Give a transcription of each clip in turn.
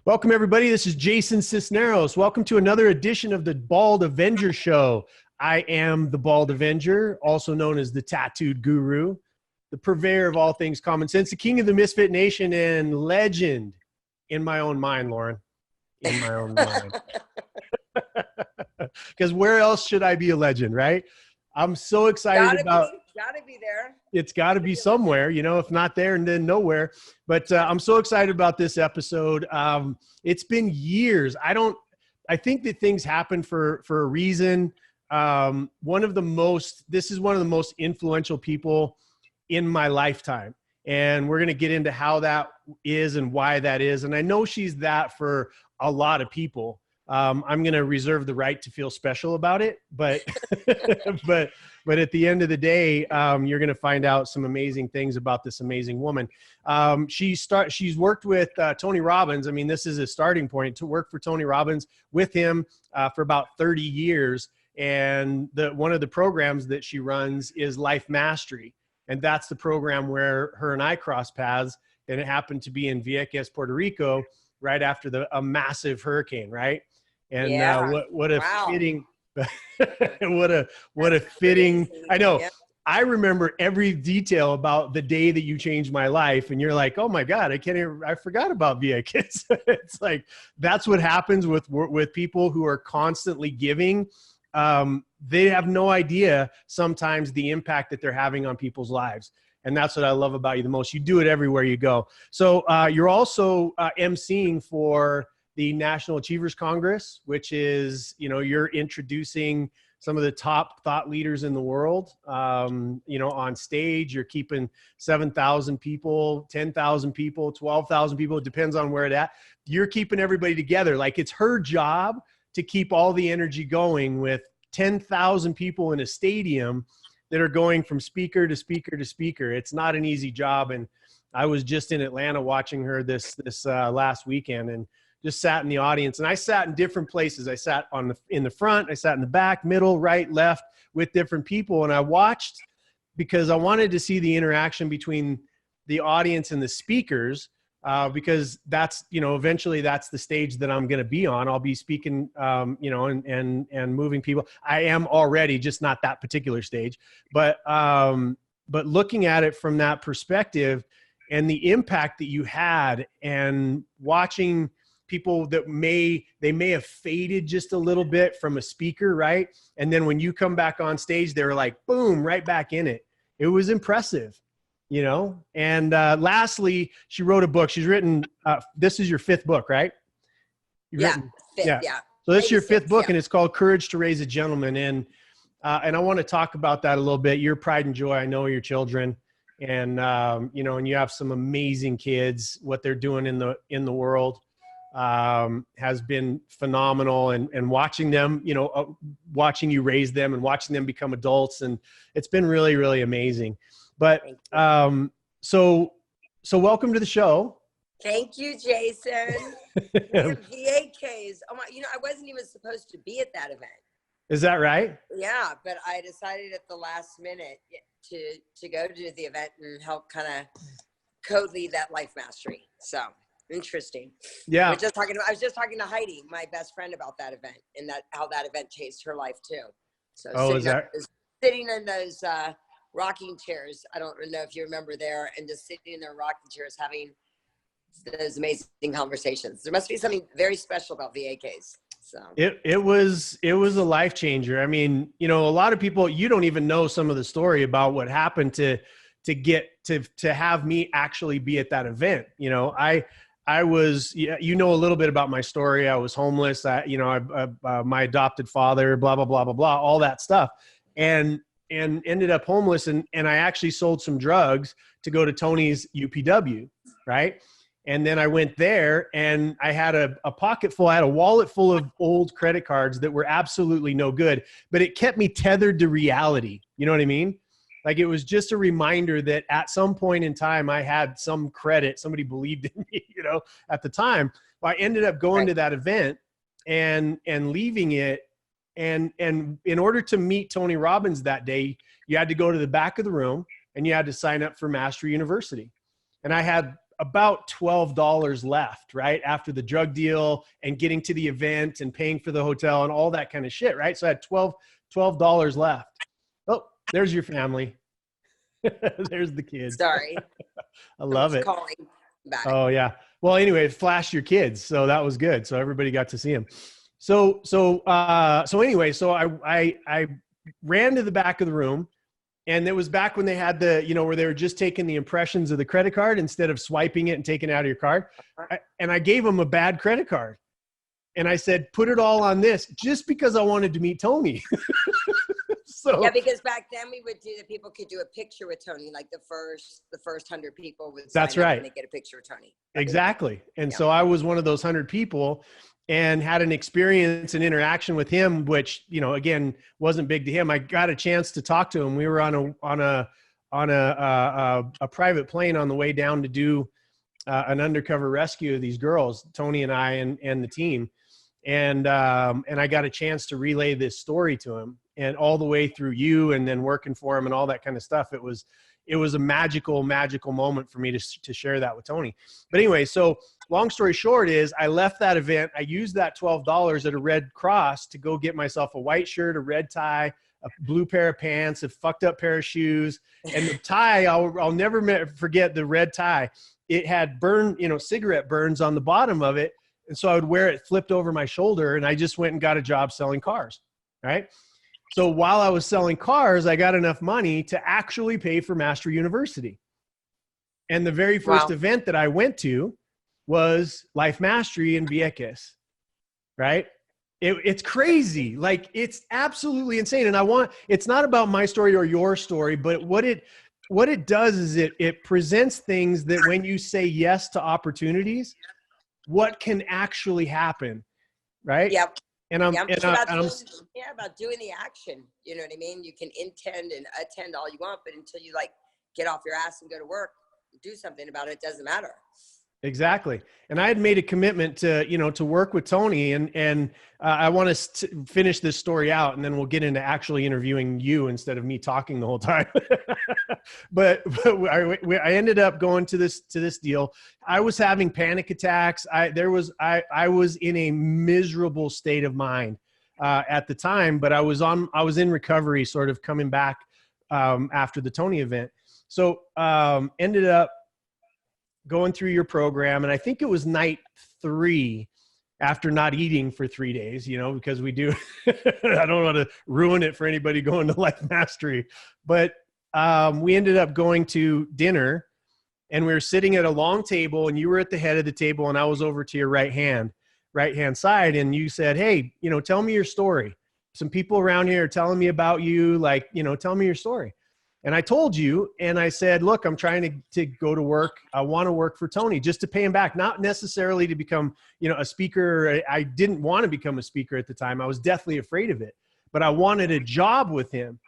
Welcome, everybody. This is Jason Cisneros. Welcome to another edition of the Bald Avenger Show. I am the Bald Avenger, also known as the Tattooed Guru, the purveyor of all things common sense, the king of the Misfit Nation, and legend in my own mind, Loren. In my own mind. Because where else should I be a legend, right? I'm so excited about... Gotta be there. It's got to be somewhere, you know, if not there and then nowhere. But I'm so excited about this episode. It's been years. I think that things happen for a reason. This is one of the most influential people in my lifetime. And we're going to get into how that is and why that is. And I know she's that for a lot of people. I'm going to reserve the right to feel special about it, but but at the end of the day, you're going to find out some amazing things about this amazing woman. She's worked with Tony Robbins. I mean, this is a starting point to work for Tony Robbins with him for about 30 years. And one of the programs that she runs is Life Mastery. And that's the program where her and I crossed paths. And it happened to be in Vieques, Puerto Rico, right after a massive hurricane, right? And what a fitting, what a fitting, I know. Yeah. I remember every detail about the day that you changed my life. And you're like, oh my God, I forgot about Vieques. It's like, that's what happens with people who are constantly giving. They have no idea sometimes the impact that they're having on people's lives. And that's what I love about you the most. You do it everywhere you go. So you're also emceeing for the National Achievers Congress, which is, you know, you're introducing some of the top thought leaders in the world, you know, on stage. You're keeping 7,000 people, 10,000 people, 12,000 people. It depends on where it's at. You're keeping everybody together. Like, it's her job to keep all the energy going with 10,000 people in a stadium that are going from speaker to speaker to speaker. It's not an easy job. And I was just in Atlanta watching her this last weekend, and just sat in the audience. And I sat in different places. I sat in the front, I sat in the back, middle, right, left, with different people. And I watched because I wanted to see the interaction between the audience and the speakers, because that's, you know, eventually that's the stage that I'm going to be on. I'll be speaking, you know, and moving people. I am already, just not that particular stage, but looking at it from that perspective and the impact that you had, and watching people that may have faded just a little bit from a speaker, right? And then when you come back on stage, they were like, boom, right back in it. It was impressive, you know? And lastly, she wrote a book. She's written, this is your fifth book, right? Yeah. So this is your fifth book, and it's called Courage to Raise a Gentleman. And I want to talk about that a little bit. Your pride and joy, I know your children, and you know, and you have some amazing kids. What they're doing in the world has been phenomenal, and watching them, you know, watching you raise them and watching them become adults. And it's been really, really amazing. But, so welcome to the show. Thank you, Jason. VAKs. Oh my, you know, I wasn't even supposed to be at that event. Is that right? Yeah. But I decided at the last minute to go to the event and help kind of co-lead that Life Mastery. So interesting. Yeah. I was just talking to Heidi, my best friend, about that event, and how that event changed her life too. So sitting in those rocking chairs, I don't know if you remember there, and just sitting in their rocking chairs having those amazing conversations. There must be something very special about VAKs. So it was a life changer. I mean, you know, a lot of people, you don't even know some of the story about what happened to get to have me actually be at that event. You know, I was, you know, a little bit about my story. I was homeless. My adopted father, blah, blah, blah, blah, blah, all that stuff. And ended up homeless. And I actually sold some drugs to go to Tony's UPW. Right. And then I went there, and I had a pocket full, I had a wallet full of old credit cards that were absolutely no good, but it kept me tethered to reality. You know what I mean? Like, it was just a reminder that at some point in time, I had some credit. Somebody believed in me, you know, at the time. Well, I ended up going to that event and leaving it. And in order to meet Tony Robbins that day, you had to go to the back of the room, and you had to sign up for Mastery University. And I had about $12 left, right? After the drug deal and getting to the event and paying for the hotel and all that kind of shit, right? So I had $12 left. Oh, there's your family. There's the kids. Sorry. I love it. Calling back. Oh yeah. Well, anyway, it flashed your kids. So that was good. So everybody got to see him. So anyway, so I ran to the back of the room, and it was back when they had the, where they were just taking the impressions of the credit card instead of swiping it and taking it out of your card. And I gave them a bad credit card. And I said, put it all on this, just because I wanted to meet Tony. So yeah, because back then we would do that. People could do a picture with Tony, like the first 100 people would. That's right. And they get a picture with Tony. Exactly. And so I was one of those 100 people, and had an experience and interaction with him, which, again, wasn't big to him. I got a chance to talk to him. We were on a private plane on the way down to do an undercover rescue of these girls, Tony and I and the team. And I got a chance to relay this story to him, and all the way through you, and then working for him and all that kind of stuff. It was a magical moment for me to share that with Tony. But anyway, so long story short is I left that event. I used that $12 at a Red Cross to go get myself a white shirt, a red tie, a blue pair of pants, a fucked up pair of shoes, and the tie. I'll never forget the red tie. It had cigarette burns on the bottom of it. And so I would wear it flipped over my shoulder, and I just went and got a job selling cars. Right. So while I was selling cars, I got enough money to actually pay for Mastery University. And the very first event that I went to was Life Mastery in Vieques. Right. It's crazy. Like, it's absolutely insane. And it's not about my story or your story, but what it does is it presents things that when you say yes to opportunities, what can actually happen, right? Yep. And about doing the action. You know what I mean? You can intend and attend all you want, but until you get off your ass and go to work, do something about it, it doesn't matter. Exactly. And I had made a commitment to work with Tony, and I want to finish this story out, and then we'll get into actually interviewing you instead of me talking the whole time. but I ended up going to this deal. I was having panic attacks. I was in a miserable state of mind at the time, but I was in recovery, sort of coming back after the Tony event. So ended up going through your program. And I think it was night 3 after not eating for 3 days, because we do, I don't want to ruin it for anybody going to Life Mastery, but we ended up going to dinner, and we were sitting at a long table, and you were at the head of the table, and I was over to your right hand side. And you said, hey, tell me your story. Some people around here are telling me about you. Tell me your story. And I told you, and I said, look, I'm trying to go to work. I want to work for Tony just to pay him back, not necessarily to become, a speaker. I didn't want to become a speaker at the time. I was deathly afraid of it, but I wanted a job with him.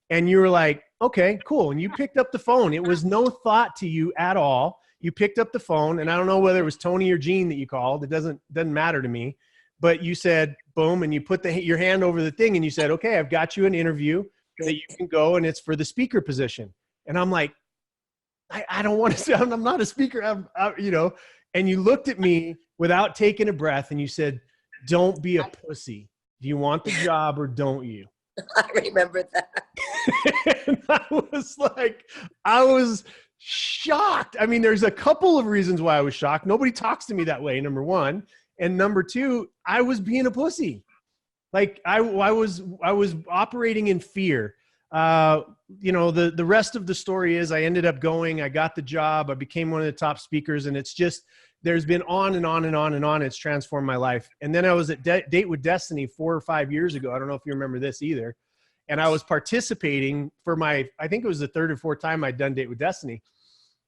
And you were like, okay, cool. And you picked up the phone. It was no thought to you at all. You picked up the phone, and I don't know whether it was Tony or Gene that you called. It doesn't matter to me, but you said, boom. And you put your hand over the thing, and you said, okay, I've got you an interview that you can go, and it's for the speaker position. And I'm like, I don't want to say, I'm not a speaker, and you looked at me without taking a breath, and you said, don't be a pussy. Do you want the job or don't you? I remember that. And I was shocked. I mean, there's a couple of reasons why I was shocked. Nobody talks to me that way, number one. And number two, I was being a pussy. Like I was operating in fear. The rest of the story is I ended up going, I got the job, I became one of the top speakers, and it's just, there's been on and on and on and on. It's transformed my life. And then I was at Date with Destiny 4 or 5 years ago. I don't know if you remember this either. And I was participating for I think it was the 3rd or 4th time I'd done Date with Destiny.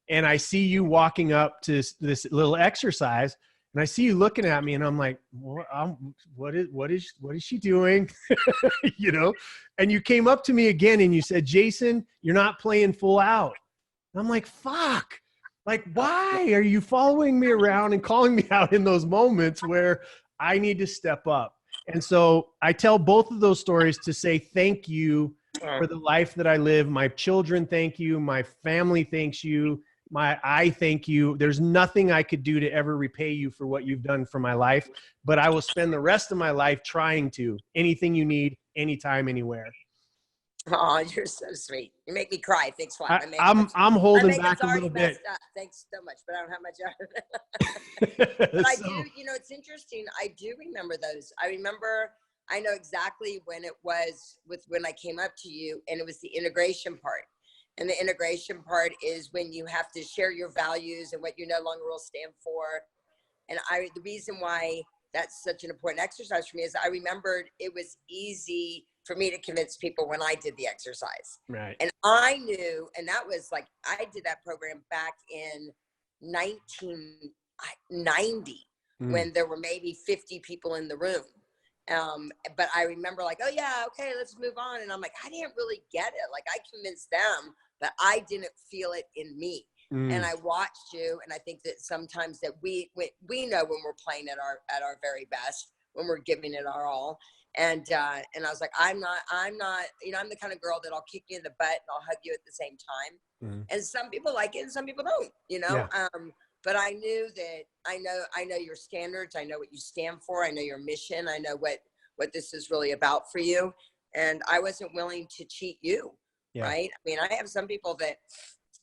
And I see you walking up to this little exercise, and I see you looking at me, and I'm like, what is she doing? And you came up to me again, and you said, Jason, you're not playing full out. And I'm like, fuck. Like, why are you following me around and calling me out in those moments where I need to step up? And so I tell both of those stories to say thank you for the life that I live. My children thank you. My family thanks you. I thank you. There's nothing I could do to ever repay you for what you've done for my life, but I will spend the rest of my life trying to. Anything you need, anytime, anywhere. Oh, you're so sweet. You make me cry. Thanks a lot. I'm holding my back a little bit. Messed up. Thanks so much, but I don't have much out of it. But I do, it's interesting. I do remember those. I know exactly when it was when I came up to you, and it was the integration part. And the integration part is when you have to share your values and what you no longer will stand for. And the reason why that's such an important exercise for me is I remembered it was easy for me to convince people when I did the exercise. Right. And I knew, and that was like, I did that program back in 1990 when there were maybe 50 people in the room. But I remember like, oh yeah, okay, let's move on. And I'm like, I didn't really get it. Like I convinced them, but I didn't feel it in me. And I watched you, and I think that sometimes that we know when we're playing at our very best, when we're giving it our all. And I was like, I'm not, I'm the kind of girl that I'll kick you in the butt and I'll hug you at the same time. And some people like it and some people don't, Yeah. But I knew that I know your standards. I know what you stand for. I know your mission. I know what this is really about for you. And I wasn't willing to cheat you. Yeah. Right. I mean, I have some people that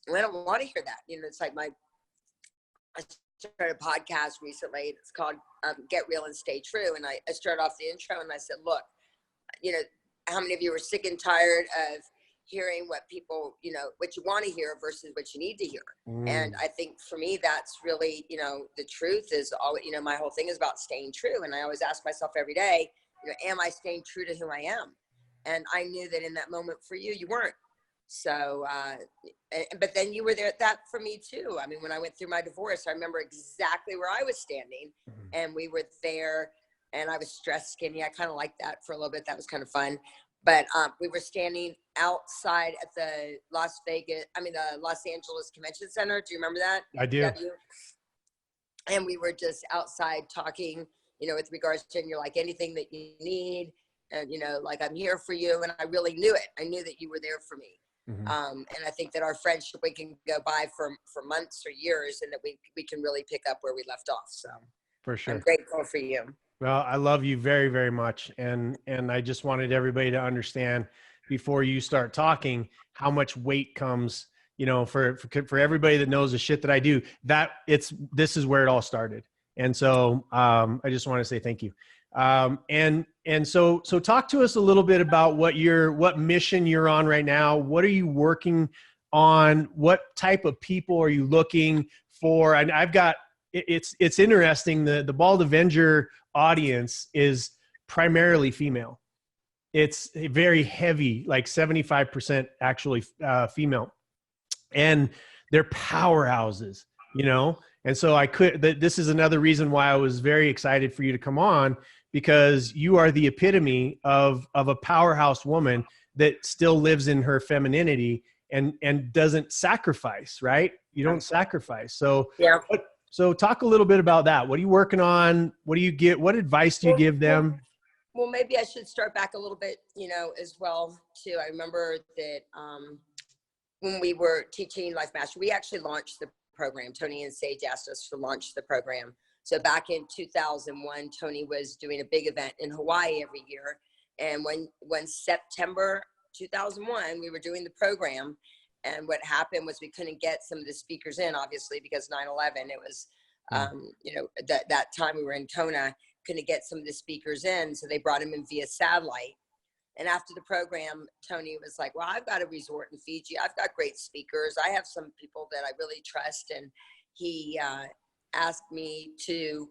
I don't want to hear that. It's like I started a podcast recently. It's called Get Real and Stay True. And I started off the intro and I said, look, how many of you are sick and tired of hearing what people, what you want to hear versus what you need to hear. And I think for me, that's really, the truth is all, my whole thing is about staying true. And I always ask myself every day, am I staying true to who I am? And I knew that in that moment for you, you weren't. So, but then you were there that for me too. I mean, when I went through my divorce, I remember exactly where I was standing and we were there and I was stressed skinny. I kind of liked that for a little bit. That was kind of fun. But we were standing outside at the Los Angeles Convention Center. Do you remember that? I do. And we were just outside talking, with regards to, and you're like, anything that you need. And, like, I'm here for you. And I really knew it. I knew that you were there for me. And I think that our friendship, we can go by for months or years and that we can really pick up where we left off. So for sure. I'm grateful for you. Well, I love you very, very much. And I just wanted everybody to understand before you start talking, how much weight comes, for everybody that knows the shit that I do, this is where it all started. And so I just want to say thank you. And so talk to us a little bit about what mission you're on right now. What are you working on? What type of people are you looking for? And it's interesting. The Bald Avenger audience is primarily female. It's very heavy, like 75% actually female, and they're powerhouses, And so this is another reason why I was very excited for you to come on, because you are the epitome of a powerhouse woman that still lives in her femininity and doesn't sacrifice, right? You don't sacrifice. So, yeah. So talk a little bit about that. What are you working on? What do you get? What advice do you give them? Well, maybe I should start back a little bit, as well too. I remember that when we were teaching Life Master, we actually launched the program. Tony and Sage asked us to launch the program. So back in 2001, Tony was doing a big event in Hawaii every year. And when September 2001, we were doing the program. And what happened was we couldn't get some of the speakers in, obviously, because 9/11, it was, that time we were in Kona, couldn't get some of the speakers in. So they brought them in via satellite. And after the program, Tony was like, well, I've got a resort in Fiji. I've got great speakers. I have some people that I really trust. And he asked me to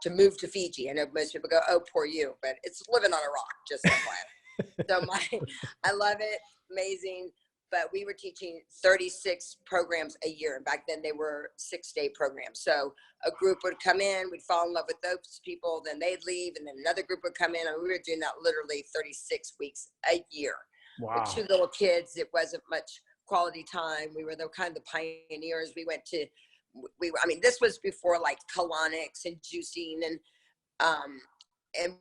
move to Fiji. I know most people go, oh, poor you, but it's living on a rock, just like that. So I love it. Amazing. But we were teaching 36 programs a year. And back then they were 6-day programs. So a group would come in, we'd fall in love with those people, then they'd leave, and then another group would come in. And we were doing that literally 36 weeks a year. Wow. With 2 little kids. It wasn't much quality time. We were the kind of pioneers. This was before like colonics and juicing and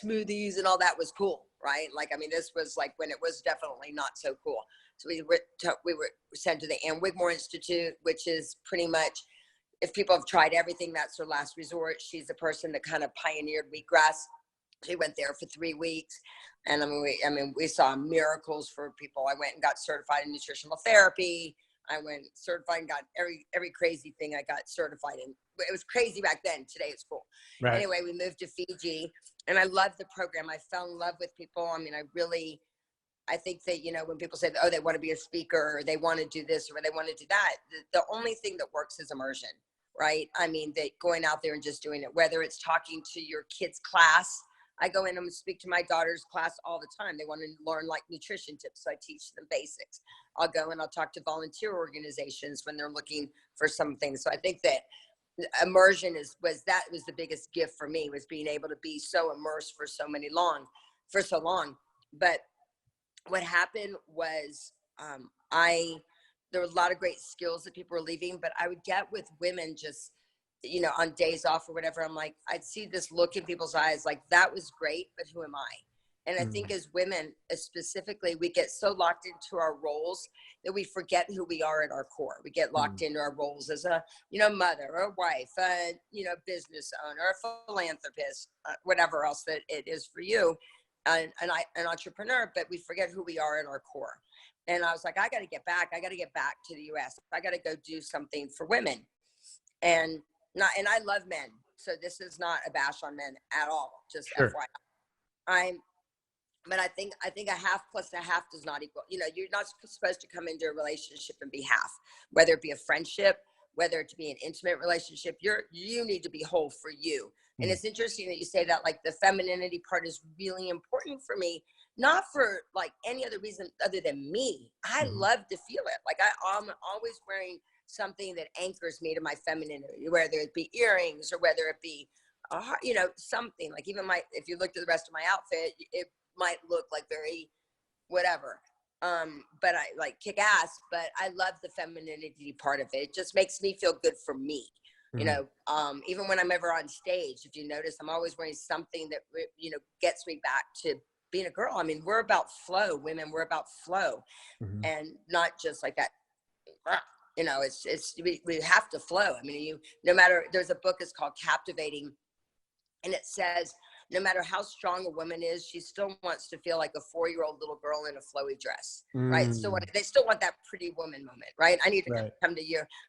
smoothies and all that was cool, right? This was like when it was definitely not so cool. So we were sent to the Ann Wigmore Institute, which is pretty much, if people have tried everything, that's their last resort. She's the person that kind of pioneered wheatgrass. She went there for 3 weeks. And we saw miracles for people. I went and got certified in nutritional therapy. I went certified and got every crazy thing I got certified in. It was crazy back then. Today it's cool. Right. Anyway, we moved to Fiji, and I loved the program. I fell in love with people. I mean, I think that, you know, when people say, oh, they want to be a speaker, or they want to do this, or they want to do that, the only thing that works is immersion, right? I mean, that going out there and just doing it, whether it's talking to your kids' class. I go in and speak to my daughter's class all the time. They want to learn like nutrition tips, so I teach them basics. I'll go and I'll talk to volunteer organizations when they're looking for something. So I think that immersion was the biggest gift for me, was being able to be so immersed for so long. But what happened was there were a lot of great skills that people were leaving, but I would get with women just, you know, on days off or whatever, I'm like, I'd see this look in people's eyes, like, that was great, but who am I? And I think as women, specifically, we get so locked into our roles that we forget who we are at our core. We get locked into our roles as a, you know, mother or a wife, a, you know, business owner, a philanthropist, whatever else that it is for you, an entrepreneur, but we forget who we are at our core. And I was like, I got to get back to the US. I got to go do something for women. And I love men, so this is not a bash on men at all. Just sure. FYI. But I think a half plus a half does not equal. You know, you're not supposed to come into a relationship and be half, whether it be a friendship, whether it be an intimate relationship. You need to be whole for you. And it's interesting that you say that. Like, the femininity part is really important for me, not for like any other reason other than me. I love to feel it. Like, I'm always wearing something that anchors me to my femininity, whether it be earrings or whether it be, you know, something like, even if you looked at the rest of my outfit, it might look like very whatever. But I like kick ass, but I love the femininity part of it. It just makes me feel good for me. You know, even when I'm ever on stage, if you notice, I'm always wearing something that, you know, gets me back to being a girl. I mean, we're about flow. Women, we're about flow, and not just like that. You know, we have to flow. I mean, no matter, there's a book, it's called Captivating, and it says, no matter how strong a woman is, she still wants to feel like a 4-year-old little girl in a flowy dress, right? They still want that pretty woman moment, right? I need to come to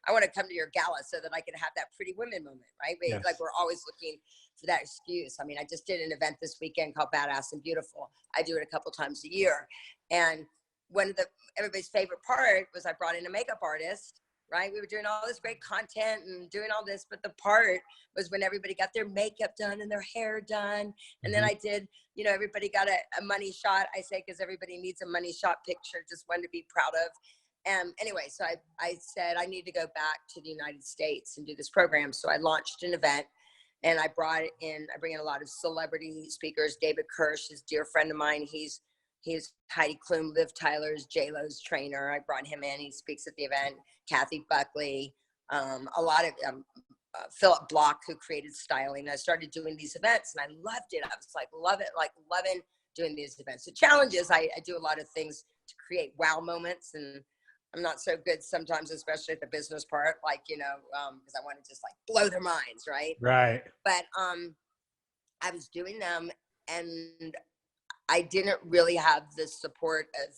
I want to come to your gala so that I can have that pretty women moment, right? Yes. Like, we're always looking for that excuse. I mean, I just did an event this weekend called Badass and Beautiful. I do it a couple times a year. And one of everybody's favorite part was I brought in a makeup artist, right? We were doing all this great content and doing all this, but the part was when everybody got their makeup done and their hair done. And then I did, you know, everybody got a money shot, I say, because everybody needs a money shot picture, just one to be proud of. And anyway, so I said, I need to go back to the United States and do this program. So I launched an event, and I bring in a lot of celebrity speakers. David Kirsch is a dear friend of mine. He's Heidi Klum, Liv Tyler's, J-Lo's trainer. I brought him in. He speaks at the event. Kathy Buckley, a lot of Philip Block, who created styling. I started doing these events, and I loved it. I was like, loving doing these events. The challenge is I do a lot of things to create wow moments, and I'm not so good sometimes, especially at the business part, like, you know, because I want to just like blow their minds, right? Right. But I was doing them, and I didn't really have the support of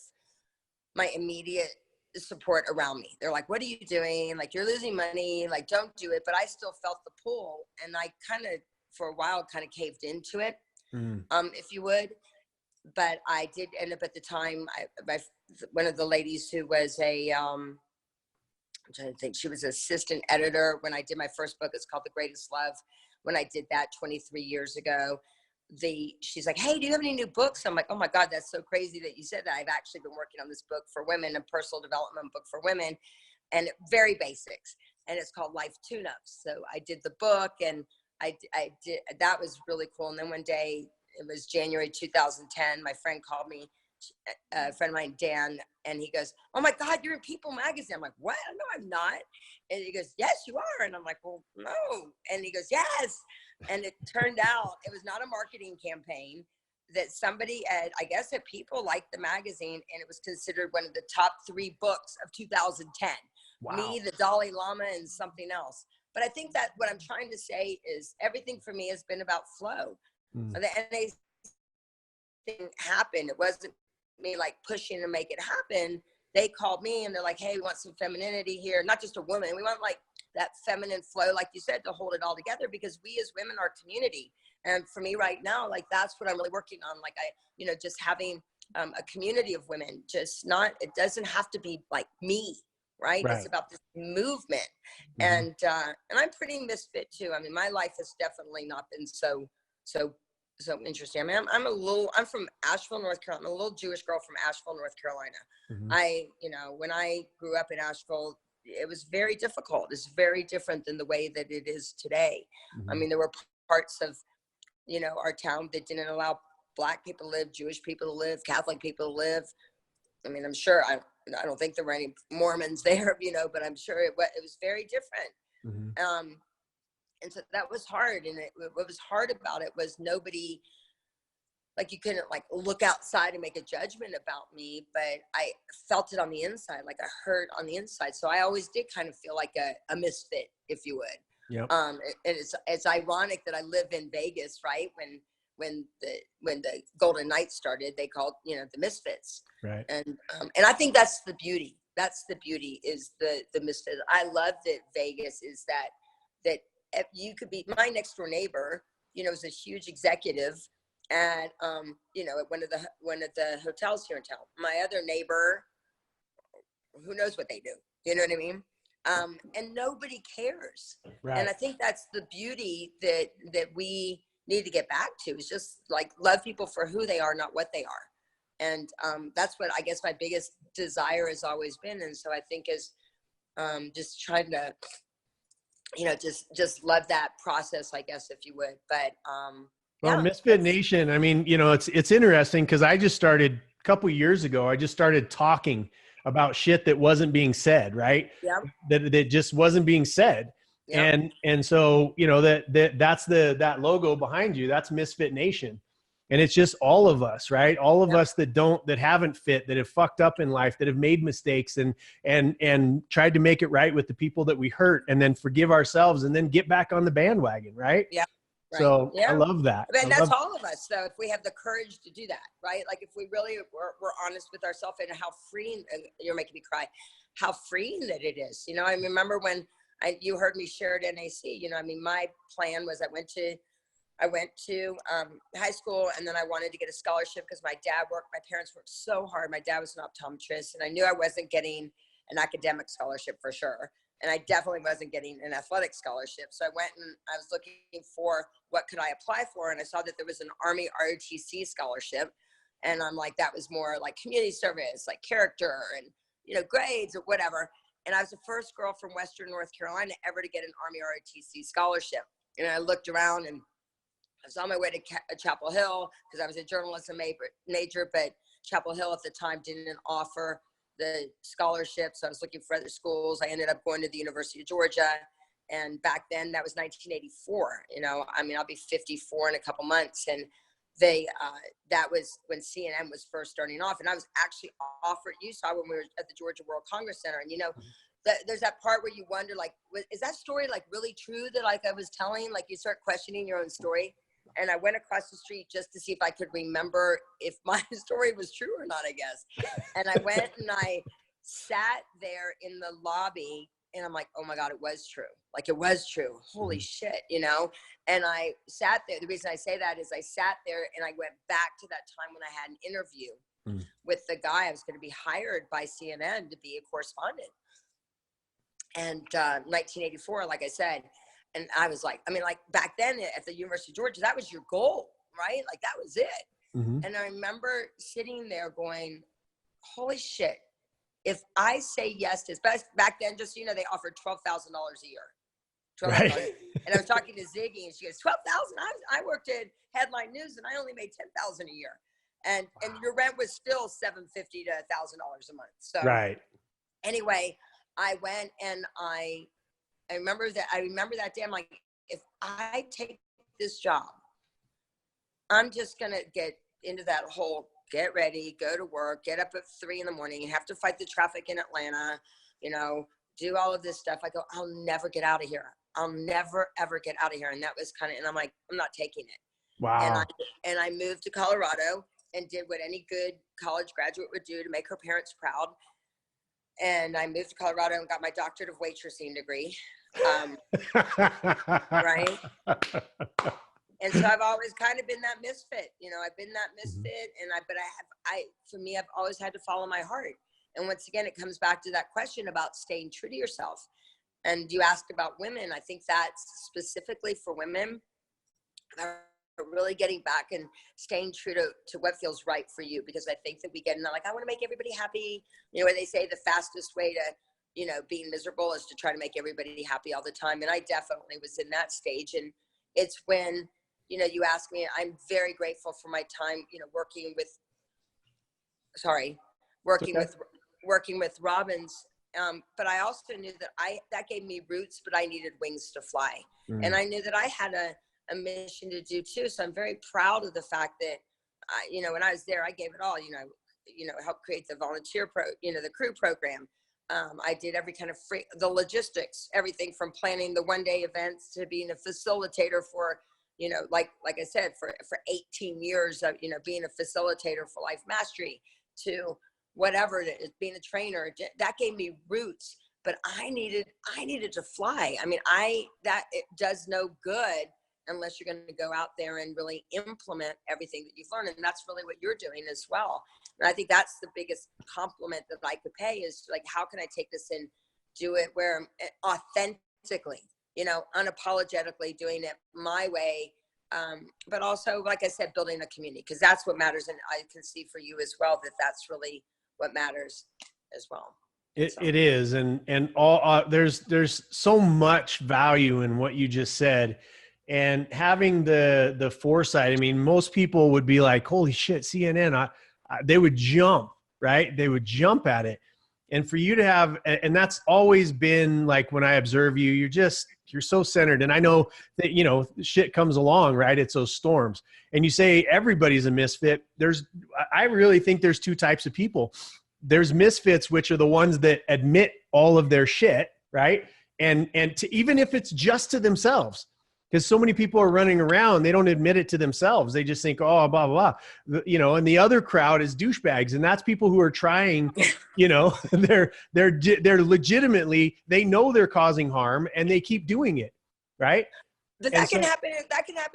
my immediate support around me. They're like, what are you doing? Like, you're losing money, like, don't do it. But I still felt the pull, and I kind of, for a while, kind of caved into it, if you would. But I did end up at the time, one of the ladies who was I'm trying to think, she was assistant editor when I did my first book. It's called The Greatest Love. When I did that 23 years ago, she's like, hey, do you have any new books? I'm like, oh my God, that's so crazy that you said that. I've actually been working on this book for women, a personal development book for women, and very basics. And it's called Life Tune-Ups. So I did the book, and I did, that was really cool. And then one day, it was January 2010, my friend called me, a friend of mine, Dan, and he goes, oh my God, you're in People magazine. I'm like, what? No, I'm not. And he goes, yes, you are. And I'm like, well, no. And he goes, yes. And it turned out it was not a marketing campaign. that somebody I guess that people liked the magazine, and it was considered one of the top 3 books of 2010. Wow. Me, the Dalai Lama, and something else. But I think that what I'm trying to say is everything for me has been about flow. The NA thing happened. It wasn't me like pushing to make it happen. They called me and they're like, hey, we want some femininity here. Not just a woman. We want like that feminine flow, like you said, to hold it all together, because we as women are community. And for me right now, like that's what I'm really working on. Like just having a community of women, it doesn't have to be like me, right? It's about this movement. And I'm pretty misfit too. I mean, my life has definitely not been so interesting. I mean, I'm from Asheville, North Carolina. I'm a little Jewish girl from Asheville, North Carolina. When I grew up in Asheville, it was very difficult. It's very different than the way that it is today. I mean, there were parts of, our town that didn't allow Black people to live, Jewish people to live, Catholic people to live. I mean, I'm sure, I don't think there were any Mormons there, but I'm sure it was very different. And so that was hard. And what was hard about it was nobody, like you couldn't like look outside and make a judgment about me, but I felt it on the inside, like I heard on the inside. So I always did kind of feel like a misfit, if you would. Yep. And it's ironic that I live in Vegas, right? When the Golden Knights started, they called, the Misfits. Right. And I think that's the beauty. That's the beauty, is the Misfits. I love that Vegas is that if you could be my next door neighbor, is a huge executive at at one of the hotels here in town. My other neighbor, who knows what they do? You know what I mean? And nobody cares. Right. And I think that's the beauty that we need to get back to, is just like love people for who they are, not what they are. And that's what I guess my biggest desire has always been. And so I think is just trying to, just love that process, I guess, if you would. But well, Misfit Nation, I mean, it's interesting because I just started a couple of years ago. I just started talking about shit that wasn't being said, right? Yeah. That just wasn't being said. Yep. And so, that's that logo behind you. That's Misfit Nation. And it's just all of us, right? All of us that haven't fit, that have fucked up in life, that have made mistakes and tried to make it right with the people that we hurt, and then forgive ourselves and then get back on the bandwagon, right? Yeah. Right. So I love that. I mean, that's all of us, though, if we have the courage to do that, right? Like if we really were honest with ourselves, and how freeing, you're making me cry, how freeing that it is. I remember when you heard me share at NAC, I mean, my plan was I went to high school, and then I wanted to get a scholarship because my parents worked so hard. My dad was an optometrist, and I knew I wasn't getting an academic scholarship for sure. And I definitely wasn't getting an athletic scholarship. So I went and I was looking for what could I apply for. And I saw that there was an Army ROTC scholarship. And I'm like, that was more like community service, like character and, grades or whatever. And I was the first girl from Western North Carolina ever to get an Army ROTC scholarship. And I looked around, and I was on my way to Chapel Hill because I was a journalism major, but Chapel Hill at the time didn't offer the scholarship. So I was looking for other schools. I ended up going to the University of Georgia. And back then, that was 1984. I'll be 54 in a couple months. And that was when CNN was first starting off. And I was actually offered, you saw when we were at the Georgia World Congress Center. And, there's that part where you wonder, like, is that story like really true that like I was telling? Like you start questioning your own story. And I went across the street just to see if I could remember if my story was true or not, I guess. And I went and I sat there in the lobby, and I'm like, oh my God, it was true. Like it was true. Holy shit, And I sat there. The reason I say that is I sat there and I went back to that time when I had an interview with the guy. I was going to be hired by CNN to be a correspondent. And 1984, like I said. And I was like, back then at the University of Georgia, that was your goal, right? Like that was it. And I remember sitting there going, holy shit, if I say yes to this, back then, just, they offered $12,000 a year. Right. And I was talking to Ziggy, and she goes, 12,000. I worked at Headline News, and I only made 10,000 a year. And your rent was still $750 to $1,000 a month. So anyway, I went and I remember that day. I'm like, if I take this job, I'm just going to get into that whole get ready, go to work, get up at 3 a.m, you have to fight the traffic in Atlanta, you know, do all of this stuff. I go, I'll never get out of here. I'll never, ever get out of here. And that was kind of, and I'm like, I'm not taking it. Wow. And I moved to Colorado and did what any good college graduate would do to make her parents proud. And I moved to Colorado and got my doctorate of waitressing degree. Right. And so I've always kind of been that misfit, you know, I've been that misfit, and for me, I've always had to follow my heart. And once again, it comes back to that question about staying true to yourself. And you asked about women. I think that's specifically for women, really getting back and staying true to what feels right for you. Because I think that we get in like, I want to make everybody happy. You know, where they say the fastest way to, you know, being miserable is to try to make everybody happy all the time. And I definitely was in that stage. And it's when, you know, you ask me, I'm very grateful for my time, you know, working with Robins. But I also knew that that gave me roots, but I needed wings to fly. And I knew that I had a mission to do too. So I'm very proud of the fact that, you know, when I was there, I gave it all, you know, helped create the volunteer the crew program. I did every kind of the logistics, everything from planning the one-day events to being a facilitator for, you know, like I said, for 18 years of, you know, being a facilitator for Life Mastery to whatever it is, being a trainer. That gave me roots, but I needed to fly. I mean, it does no good unless you're going to go out there and really implement everything that you've learned. And that's really what you're doing as well. And I think that's the biggest compliment that I could pay is like, how can I take this and do it where authentically, you know, unapologetically doing it my way. But also, like I said, building a community, because that's what matters. And I can see for you as well, that's really what matters as well. It is. And all, there's so much value in what you just said, and having the foresight. I mean, most people would be like, holy shit, CNN, they would jump, right? They would jump at it. And for you to have, and that's always been like, when I observe you, you're so centered. And I know that, you know, shit comes along, right? It's those storms. And you say everybody's a misfit. I really think there's two types of people. There's misfits, which are the ones that admit all of their shit, right? And even if it's just to themselves, because so many people are running around, they don't admit it to themselves. They just think, oh, blah, blah, blah. You know, and the other crowd is douchebags. And that's people who are trying, you know, they're legitimately, they know they're causing harm and they keep doing it. Right. But that can happen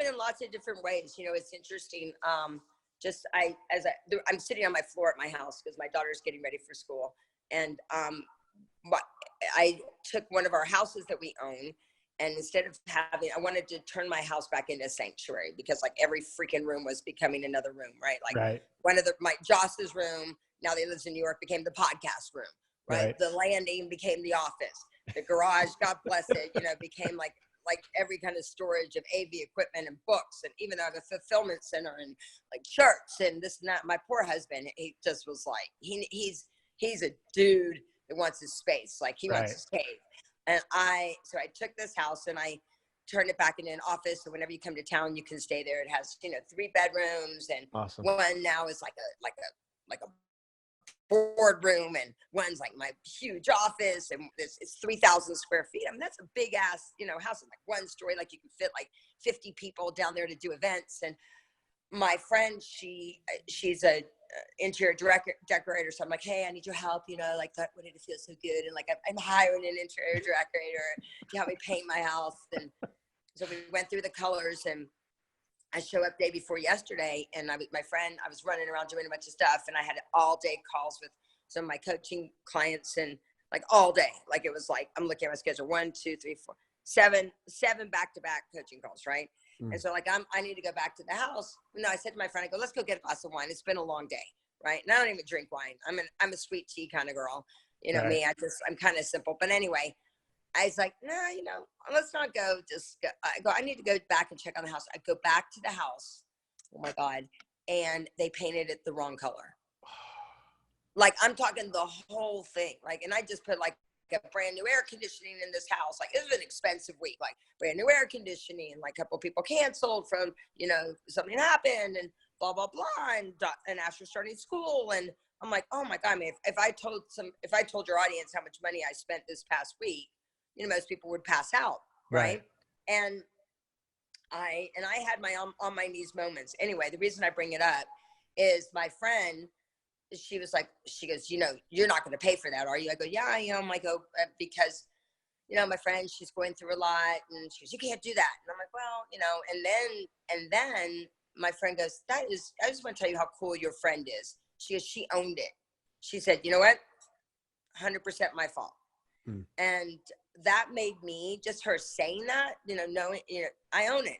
in lots of different ways. You know, it's interesting. I'm sitting on my floor at my house because my daughter's getting ready for school. And I took one of our houses that we own, and instead of I wanted to turn my house back into a sanctuary, because like every freaking room was becoming another room, right? Like one of my Joss's room, now that he lives in New York, became the podcast room, right? The landing became the office. The garage, God bless it, you know, became like every kind of storage of AV equipment and books, and even at a fulfillment center and like shirts and this and that. My poor husband, he just was like, he's a dude that wants his space. Like he wants his cave. And so I took this house and I turned it back into an office. So whenever you come to town, you can stay there. It has, you know, 3 bedrooms, and one now is like a boardroom, and one's like my huge office, and it's 3,000 square feet. I mean, that's a big ass, you know, house. It's like 1 story, like you can fit like 50 people down there to do events. And my friend, she's a interior decorator. So I'm like, hey, I need your help, you know, like that wanted to feel so good. And like, I'm hiring an interior decorator to help me paint my house. And so we went through the colors, and I show up day before yesterday, and my friend, I was running around doing a bunch of stuff, and I had all day calls with some of my coaching clients, and like all day, like it was like, I'm looking at my schedule, 1, 2, 3, 4, 7 back-to-back coaching calls. Right. And so like, I need to go back to the house. No, I said to my friend, I go, let's go get a glass of wine. It's been a long day. Right. And I don't even drink wine. I'm a sweet tea kind of girl. You know me, I'm kind of simple, but anyway, I was like, no, you know, let's not go. I need to go back and check on the house. I go back to the house. Oh my God. And they painted it the wrong color. Like, I'm talking the whole thing. Like, and I just put like a brand new air conditioning in this house. Like, it was an expensive week, like brand new air conditioning, like a couple people canceled from, you know, something happened, and blah, blah, blah. And after starting school. And I'm like, oh my God, I mean, if I told your audience how much money I spent this past week, you know, most people would pass out. Right. And I had my on my knees moments. Anyway, the reason I bring it up is my friend, she was like, she goes, you know, you're not going to pay for that, are you? I go, yeah, I am. I go, because, you know, my friend, she's going through a lot, and she goes, you can't do that. And I'm like, well, you know, and then my friend goes, I just want to tell you how cool your friend is. She goes, she owned it. She said, you know what? 100% my fault. And that made me, just her saying that, you know, knowing, you know, I own it.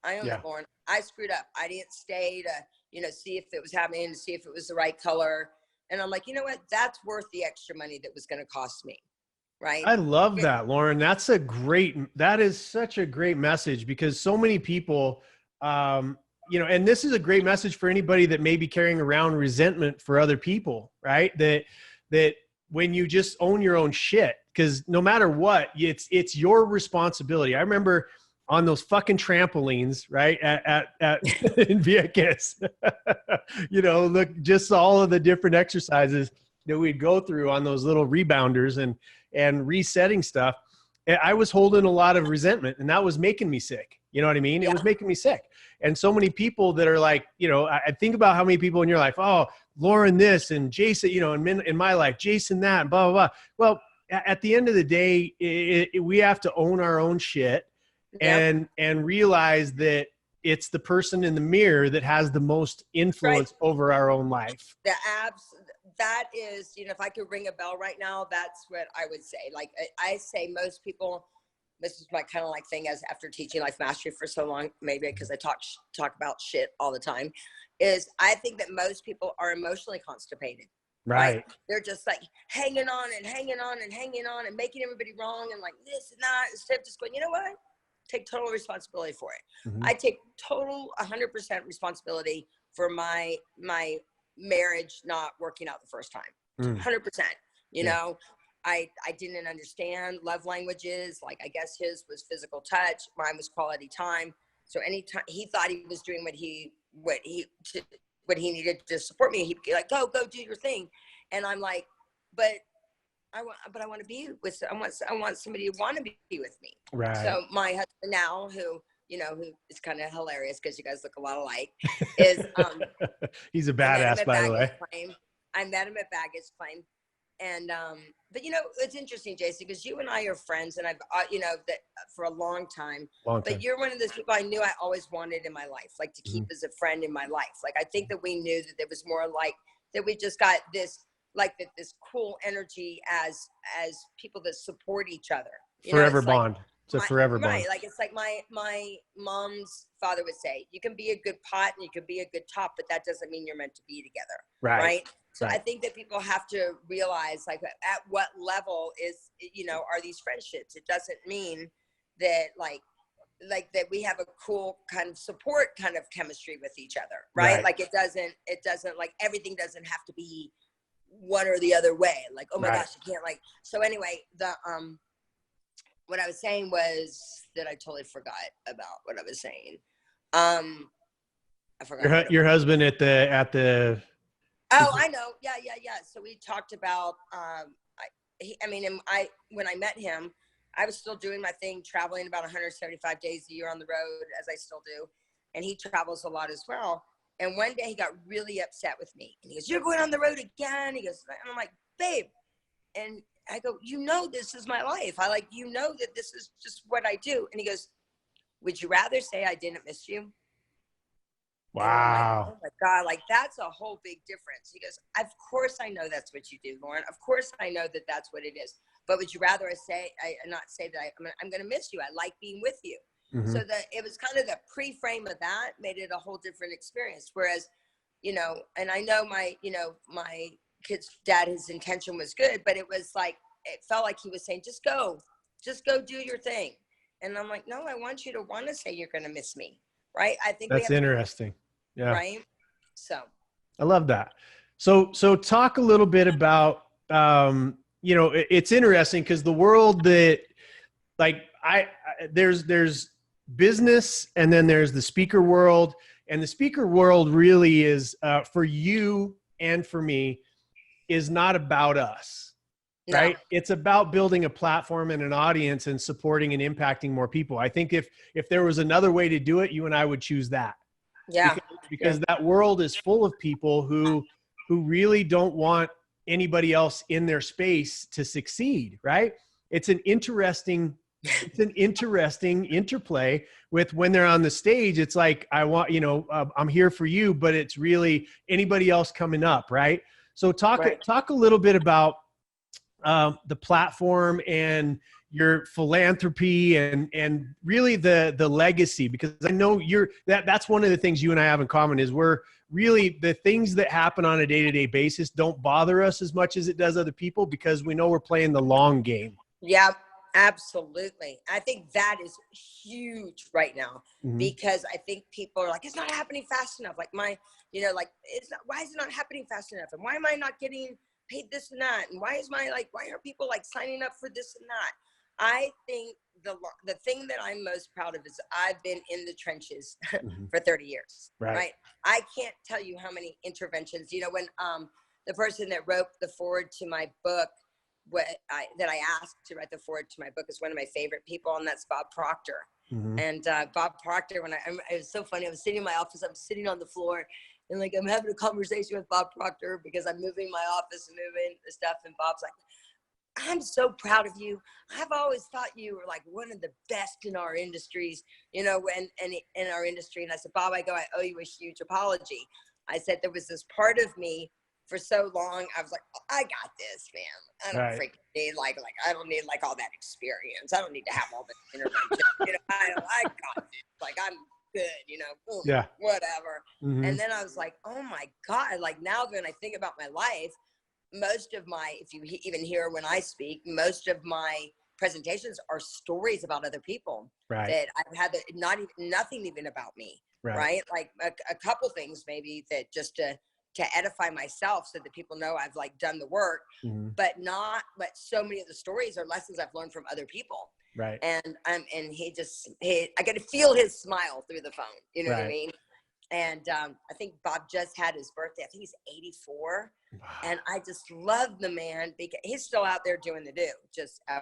I own it, Loren. I screwed up. I didn't stay to, you know, see if it was happening, to see if it was the right color. And I'm like, you know what? That's worth the extra money that was going to cost me. Right. I love that, Loren. That is such a great message, because so many people, you know, and this is a great message for anybody that may be carrying around resentment for other people, right? That when you just own your own shit, because no matter what, it's your responsibility. I remember on those fucking trampolines, right? At in Vieques, you know, look, just all of the different exercises that we'd go through on those little rebounders and resetting stuff. I was holding a lot of resentment, and that was making me sick. You know what I mean? It was making me sick. And so many people that are like, you know, I think about how many people in your life, oh, Loren this, and Jason, you know, in my life, Jason that, and blah, blah, blah. Well, at the end of the day, we have to own our own shit and realize that it's the person in the mirror that has the most influence over our own life. That is, you know, if I could ring a bell right now, that's what I would say. Like I say, most people, this is my kind of like thing, as after teaching life mastery for so long, maybe because I talk about shit all the time, is I think that most people are emotionally constipated. Right. They're just like hanging on and hanging on and hanging on and making everybody wrong and like this and that, instead of just going, you know what? Take total responsibility for it. I take total 100% responsibility for my marriage not working out the first time. 100%. You know, I didn't understand love languages. Like, I guess his was physical touch, mine was quality time. So anytime he thought he was doing what he needed to support me, he'd be like, go do your thing. And I'm like, but I want to be with, I want somebody to want to be with me. Right. So my husband now, who is kind of hilarious because you guys look a lot alike, is he's a badass, by the way. I met him at baggage claim. And but you know, it's interesting, Jason, because you and I are friends, and I've you know, that for a long time. But you're one of those people I knew I always wanted in my life, like to keep as a friend in my life. Like, I think that we knew that there was more, like that we just got this, like that this cool energy as people that support each other. Forever bond. It's a forever bond. Right. Like, it's like my mom's father would say, you can be a good pot and you can be a good top, but that doesn't mean you're meant to be together. Right. So I think that people have to realize, like, at what level is, you know, are these friendships? It doesn't mean that like that we have a cool kind of support kind of chemistry with each other. Right. Like, it doesn't like, everything doesn't have to be one or the other way. Like, oh my gosh, you can't, like, so anyway, what I was saying was that I totally forgot about what I was saying. I forgot. Your husband at the. Oh, I know. Yeah. So we talked about, when I met him, I was still doing my thing, traveling about 175 days a year on the road, as I still do. And he travels a lot as well. And one day he got really upset with me. And he goes, "You're going on the road again?" He goes, and I'm like, "Babe." And I go, "You know, this is my life. You know that this is just what I do." And he goes, "Would you rather say I didn't miss you?" Wow. Like, oh my God, like, that's a whole big difference. He goes, "Of course I know that's what you do, Loren. Of course I know that that's what it is. But would you rather not say that I'm going to miss you? I like being with you." So it was kind of the pre-frame of that made it a whole different experience. Whereas, you know, and I know my kid's dad, his intention was good, but it was like, it felt like he was saying, just go do your thing. And I'm like, no, I want you to want to say you're going to miss me. Right. I think that's interesting. Yeah. Right. So I love that. So talk a little bit about, you know, it's interesting because the world that, like, there's business, and then there's the speaker world, And the speaker world really is, for you and for me, is not about us, right? No. It's about building a platform and an audience and supporting and impacting more people. I think if there was another way to do it, you and I would choose that. Yeah. Because that world is full of people who really don't want anybody else in their space to succeed, right? It's an interesting interplay with when they're on the stage. It's like, I want, I'm here for you, but it's really anybody else coming up, right? So talk a little bit about the platform and your philanthropy and really the legacy, because I know that's one of the things you and I have in common is we're really, the things that happen on a day-to-day basis don't bother us as much as it does other people, because we know we're playing the long game. Yeah, absolutely. I think that is huge right now, because I think people are like, it's not happening fast enough. Like why is it not happening fast enough? And why am I not getting paid this and that? And why are people like signing up for this and that? I think the thing that I'm most proud of is I've been in the trenches for 30 years, right? I can't tell you how many interventions, when the person that wrote the foreword to my book, that I asked to write the foreword to my book, is one of my favorite people, and that's Bob Proctor. And Bob Proctor, it was so funny, I was sitting in my office, I'm sitting on the floor, and like I'm having a conversation with Bob Proctor because I'm moving my office and moving the stuff, and Bob's like, I'm so proud of you. I've always thought you were like one of the best in our industries, and in our industry. And I said, Bob, I owe you a huge apology. I said, there was this part of me for so long. I was like, oh, I got this, man. I don't freaking need I don't need like all that experience. I don't need to have all the intervention. I got this. Like I'm good, whatever. And then I was like, oh my God. Like now when I think about my life, most of my, if you even hear when I speak, most of my presentations are stories about other people that I've had, nothing even about me, right? Like a couple things maybe that just to edify myself so that people know I've like done the work, but so many of the stories are lessons I've learned from other people. Right. And I got to feel his smile through the phone. You know what I mean? And I think Bob just had his birthday. I think he's 84. Wow. And I just love the man because he's still out there doing the do, just FYI,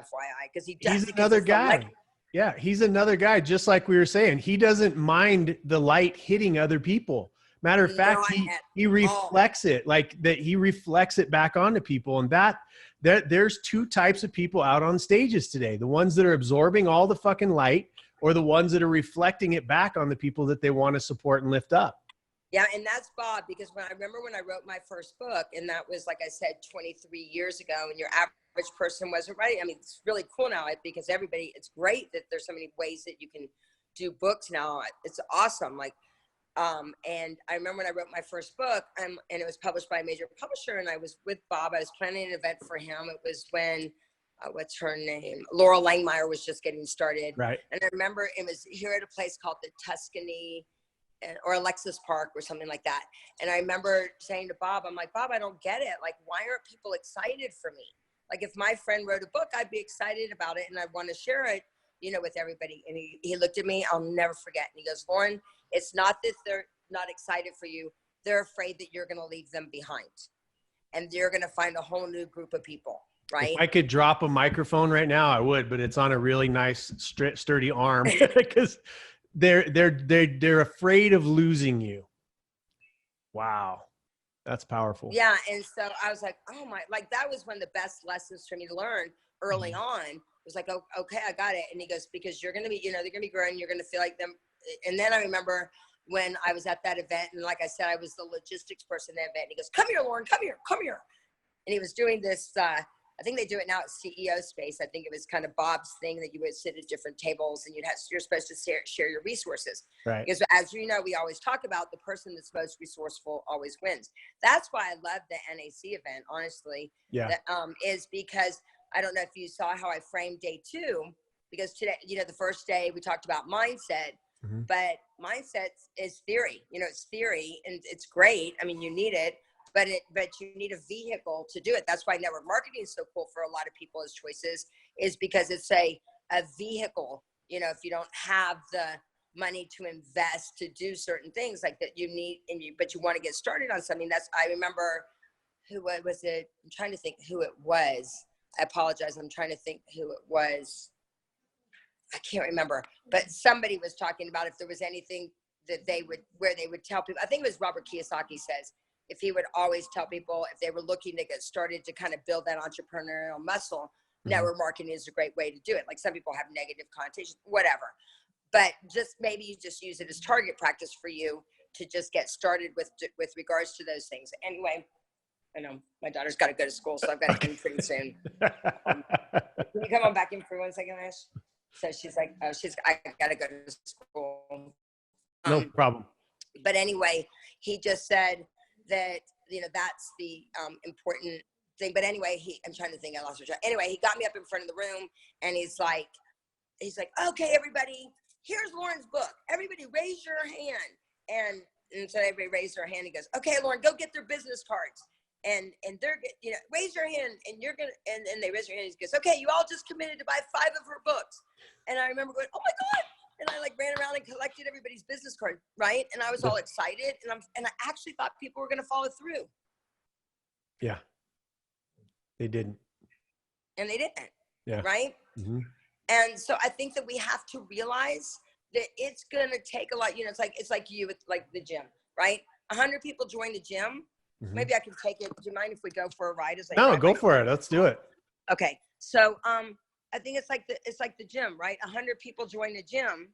because he's another guy. Yeah, he's another guy, just like we were saying. He doesn't mind the light hitting other people. Matter of fact, he reflects it, like that. He reflects it back onto people. And there's two types of people out on stages today: the ones that are absorbing all the fucking light, or the ones that are reflecting it back on the people that they want to support and lift up. Yeah, and that's Bob, because I remember when I wrote my first book, and that was, like I said, 23 years ago, and your average person wasn't ready. I mean, it's really cool now because it's great that there's so many ways that you can do books now. It's awesome. Like, and I remember when I wrote my first book, and it was published by a major publisher, and I was with Bob. I was planning an event for him. It was when what's her name? Laurel Langmeyer was just getting started. Right. And I remember it was here at a place called the Tuscany or Alexis Park or something like that. And I remember saying to Bob, I'm like, Bob, I don't get it. Like, why aren't people excited for me? Like, if my friend wrote a book, I'd be excited about it and I want to share it, with everybody. And he looked at me, I'll never forget. And he goes, Loren, it's not that they're not excited for you. They're afraid that you're going to leave them behind. And you're going to find a whole new group of people. Right. If I could drop a microphone right now, I would, but it's on a really nice, sturdy arm because they're afraid of losing you. Wow. That's powerful. Yeah. And so I was like, oh my, like that was one of the best lessons for me to learn early on. It was like, oh, okay, I got it. And he goes, because you're going to be, they're going to be growing. You're going to feel like them. And then I remember when I was at that event, and like I said, I was the logistics person at that event. And he goes, come here, Loren, come here. And he was doing this, I think they do it now at CEO space. I think it was kind of Bob's thing that you would sit at different tables and you're supposed to share your resources. Right. Because as you know, we always talk about the person that's most resourceful always wins. That's why I love the NAC event, honestly. Yeah. Is because I don't know if you saw how I framed day 2, because today, the first day we talked about mindset, but mindset is theory. It's theory and it's great. I mean, you need it. But you need a vehicle to do it. That's why network marketing is so cool for a lot of people as choices, is because it's a vehicle. If you don't have money to invest to do certain things like that you need, but you want to get started on something. I remember who was it? I'm trying to think who it was. I apologize. I'm trying to think who it was. I can't remember, but somebody was talking about if there was anything that where they would tell people. I think it was Robert Kiyosaki says, if he would always tell people if they were looking to get started to kind of build that entrepreneurial muscle, network marketing is a great way to do it. Like some people have negative connotations, whatever, but just maybe you just use it as target practice for you to just get started with regards to those things. Anyway, I know my daughter's got to go to school, so I've got to end pretty soon. Can you come on back in for 1 second, Ash? So she's like, oh, I got to go to school. No problem. But anyway, he just said that, that's the important thing. But anyway, I'm trying to think, I lost my track. Anyway, he got me up in front of the room and he's like, okay, everybody, here's Loren's book. Everybody raise your hand. And so everybody raised their hand. He goes, okay, Loren, go get their business cards. And they're, raise your hand and you're going to, and they raise their hand. He goes, okay, you all just committed to buy 5 of her books. And I remember going, oh my God. And I ran around and collected everybody's business card. Right. And I was all excited. And I actually thought people were going to follow through. Yeah. They didn't. And they didn't. Yeah. Right. Mm-hmm. And so I think that we have to realize that it's going to take a lot, it's like you with like the gym, right? 100 people join the gym. Mm-hmm. Maybe I can take it. Do you mind if we go for a ride? No, go for it. Let's do it. Okay. So, I think it's like the gym, right? 100 people join the gym,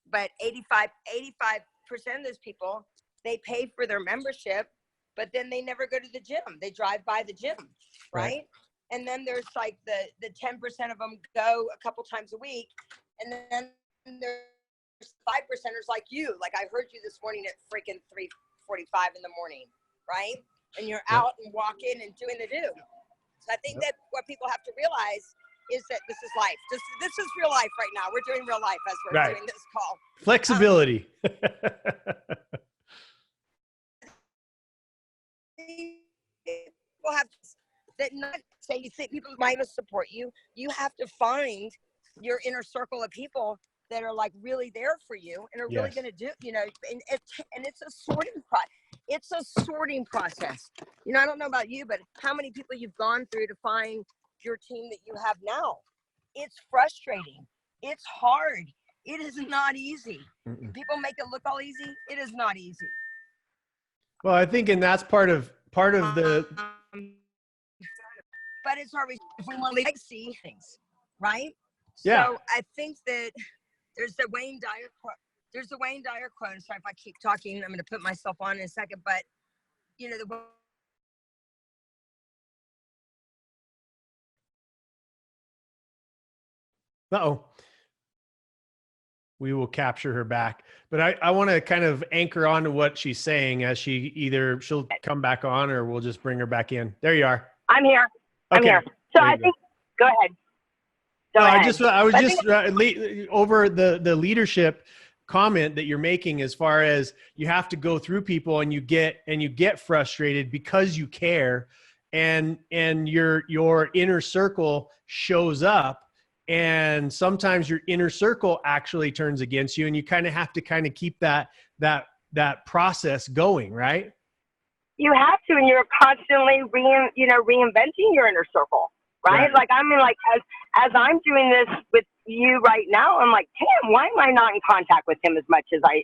but 85% of those people, they pay for their membership, but then they never go to the gym. They drive by the gym, right? And then there's like the 10% of them go a couple times a week. And then there's 5%ers like you. Like I heard you this morning at freaking 3:45 in the morning, right? And you're out and walking and doing the do. So I think that what people have to realize is that this is life. This is real life right now. We're doing real life as we're doing this call. Flexibility. People have that not say you think people might support you. You have to find your inner circle of people that are like really there for you and are really going to do, and it's a sorting process. It's a sorting process. I don't know about you, but how many people you've gone through to find your team that you have now. It's frustrating. It's hard. It is not easy. Mm-mm. People make it look all easy. It is not easy. Well, I think, and that's part of the. But it's always if we want to see things, right? Yeah. So I think that there's the Wayne Dyer quote. There's the Wayne Dyer quote. Sorry if I keep talking. I'm going to put myself on in a second, but the. Uh-oh. We will capture her back. But I want to kind of anchor on to what she's saying as she'll come back on or we'll just bring her back in. There you are. I'm here. I'm here. So I think, go ahead. I was just over the leadership comment that you're making as far as you have to go through people and you get frustrated because you care and your inner circle shows up. And sometimes your inner circle actually turns against you and you kind of have to keep that process going, right? You have to, and you're constantly reinventing your inner circle, right? Like, I mean, like as I'm doing this with you right now, I'm like, damn, why am I not in contact with him as much as I